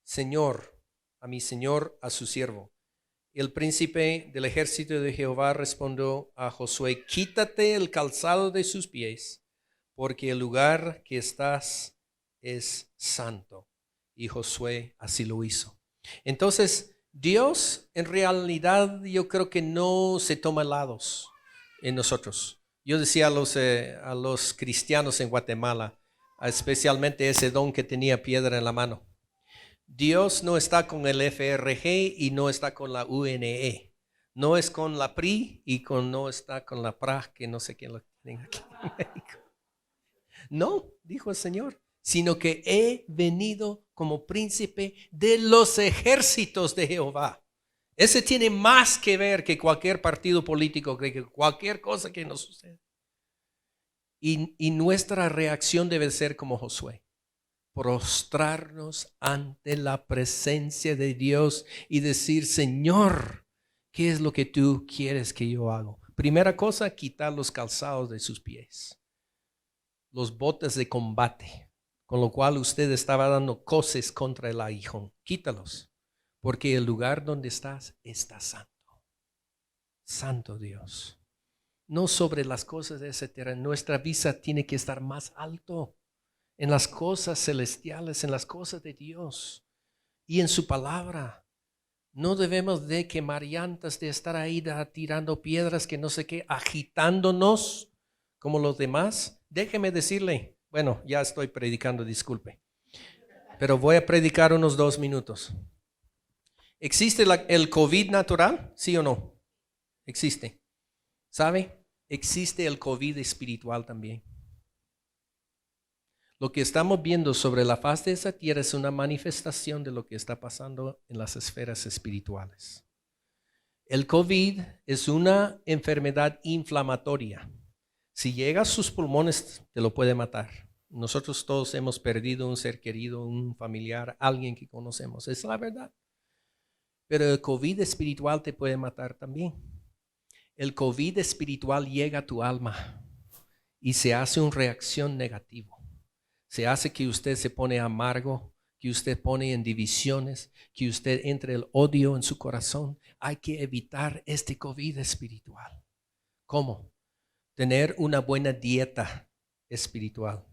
Señor, a mi Señor, a su siervo? El príncipe del ejército de Jehová respondió a Josué, quítate el calzado de sus pies, porque el lugar que estás es santo. Y Josué así lo hizo. Entonces, Dios en realidad yo creo que no se toma lados en nosotros. Yo decía a los cristianos en Guatemala, especialmente ese don que tenía piedra en la mano. Dios no está con el FRG y no está con la UNE. No es con la PRI y no está con la PRA, que no sé quién lo tienen aquí en México. No, dijo el Señor, sino que he venido como príncipe de los ejércitos de Jehová. Ese tiene más que ver que cualquier partido político, que cualquier cosa que nos suceda. Y nuestra reacción debe ser como Josué. Prostrarnos ante la presencia de Dios y decir, Señor, ¿qué es lo que tú quieres que yo haga? Primera cosa, quitar los calzados de sus pies, los botes de combate, con lo cual usted estaba dando coces contra el aguijón. Quítalos, porque el lugar donde estás está santo. Santo Dios. No sobre las cosas de esa tierra. Nuestra vista tiene que estar más alto en las cosas celestiales, en las cosas de Dios y en su palabra. No debemos de quemar llantas, de estar ahí tirando piedras que no sé qué, agitándonos como los demás. Déjeme decirle, bueno, ya estoy predicando, disculpe, pero voy a predicar unos 2 minutos. ¿Existe el COVID natural? ¿Sí o no? Existe. ¿Sabe? Existe el COVID espiritual también. Lo que estamos viendo sobre la faz de esa tierra es una manifestación de lo que está pasando en las esferas espirituales. El COVID es una enfermedad inflamatoria. Si llega a sus pulmones, te lo puede matar. Nosotros todos hemos perdido un ser querido, un familiar, alguien que conocemos. Es la verdad. Pero el COVID espiritual te puede matar también. El COVID espiritual llega a tu alma y se hace una reacción negativa. Se hace que usted se pone amargo, que usted pone en divisiones, que usted entre el odio en su corazón. Hay que evitar este COVID espiritual. ¿Cómo? Tener una buena dieta espiritual.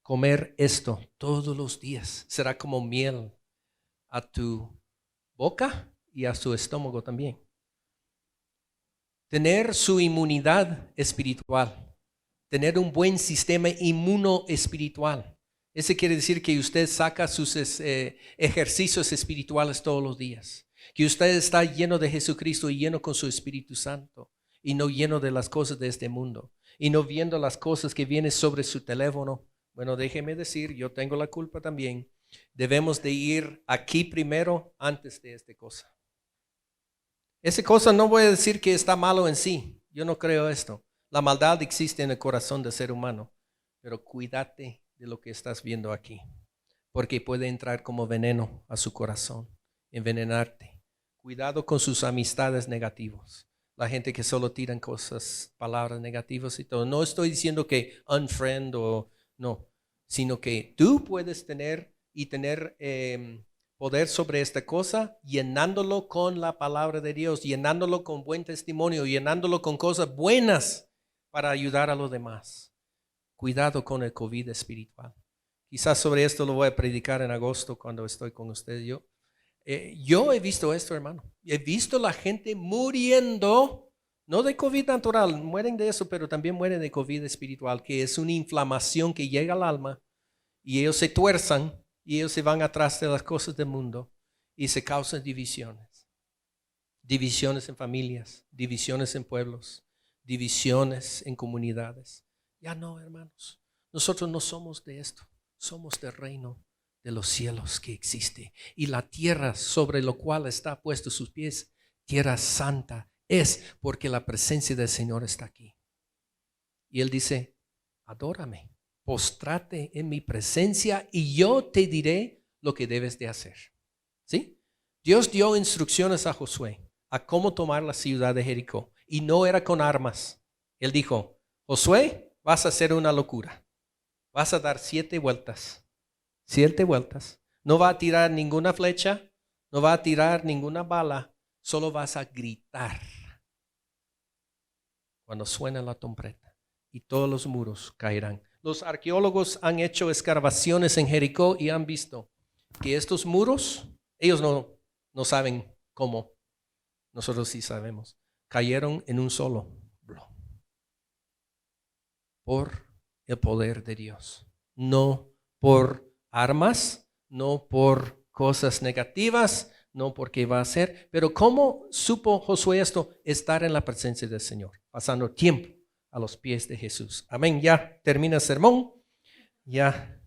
Comer esto todos los días será como miel a tu boca y a su estómago también. Tener su inmunidad espiritual. Tener un buen sistema inmunoespiritual. Ese quiere decir que usted saca sus ejercicios espirituales todos los días. Que usted está lleno de Jesucristo y lleno con su Espíritu Santo. Y no lleno de las cosas de este mundo. Y no viendo las cosas que vienen sobre su teléfono. Bueno, déjeme decir, yo tengo la culpa también. Debemos de ir aquí primero antes de esta cosa. Esa cosa no voy a decir que está malo en sí. Yo no creo esto. La maldad existe en el corazón del ser humano, pero cuídate de lo que estás viendo aquí, porque puede entrar como veneno a su corazón, envenenarte. Cuidado con sus amistades negativas, la gente que solo tiran cosas, palabras negativas y todo. No estoy diciendo que unfriend o no, sino que tú puedes tener poder sobre esta cosa, llenándolo con la palabra de Dios, llenándolo con buen testimonio, llenándolo con cosas buenas para ayudar a los demás. Cuidado con el COVID espiritual. Quizás sobre esto lo voy a predicar en agosto cuando estoy con ustedes. Yo he visto esto, hermano. He visto la gente muriendo, no de COVID natural, mueren de eso, pero también mueren de COVID espiritual, que es una inflamación que llega al alma y ellos se tuerzan y ellos se van atrás de las cosas del mundo y se causan divisiones. Divisiones en familias, divisiones en pueblos, divisiones en comunidades. Ya no, hermanos. Nosotros no somos de esto. Somos del reino de los cielos que existe. Y la tierra sobre la cual está puesto sus pies, tierra santa, es porque la presencia del Señor está aquí. Y Él dice, adórame, postrate en mi presencia y yo te diré lo que debes de hacer. ¿Sí? Dios dio instrucciones a Josué a cómo tomar la ciudad de Jericó. Y no era con armas. Él dijo, Josué, vas a hacer una locura. Vas a dar 7 vueltas. 7 vueltas. No va a tirar ninguna flecha. No va a tirar ninguna bala. Solo vas a gritar cuando suene la trompeta. Y todos los muros caerán. Los arqueólogos han hecho excavaciones en Jericó y han visto que estos muros, ellos no saben cómo. Nosotros sí sabemos. Cayeron en un solo bloque. Por el poder de Dios, no por armas, no por cosas negativas, no porque va a ser, pero ¿cómo supo Josué esto? Estar en la presencia del Señor, pasando tiempo a los pies de Jesús. Amén, ya termina el sermón, ya,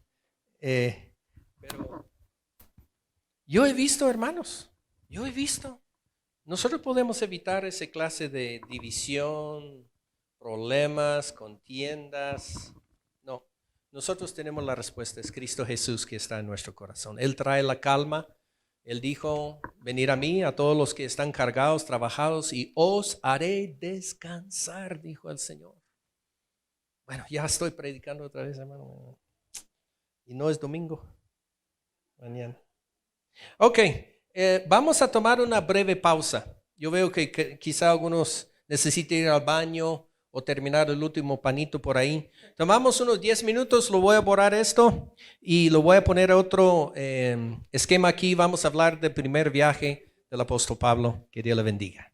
pero yo he visto, hermanos, nosotros podemos evitar esa clase de división, problemas, contiendas. No, nosotros tenemos la respuesta, es Cristo Jesús que está en nuestro corazón. Él trae la calma. Él dijo, venid a mí, a todos los que están cargados, trabajados, y os haré descansar, dijo el Señor. Bueno, ya estoy predicando otra vez, hermano. Y no es domingo. Mañana. Ok, vamos a tomar una breve pausa. Yo veo que quizá algunos necesiten ir al baño o terminar el último panito por ahí. Tomamos unos 10 minutos, lo voy a borrar esto y lo voy a poner otro esquema aquí. Vamos a hablar del primer viaje del apóstol Pablo. Que Dios le bendiga.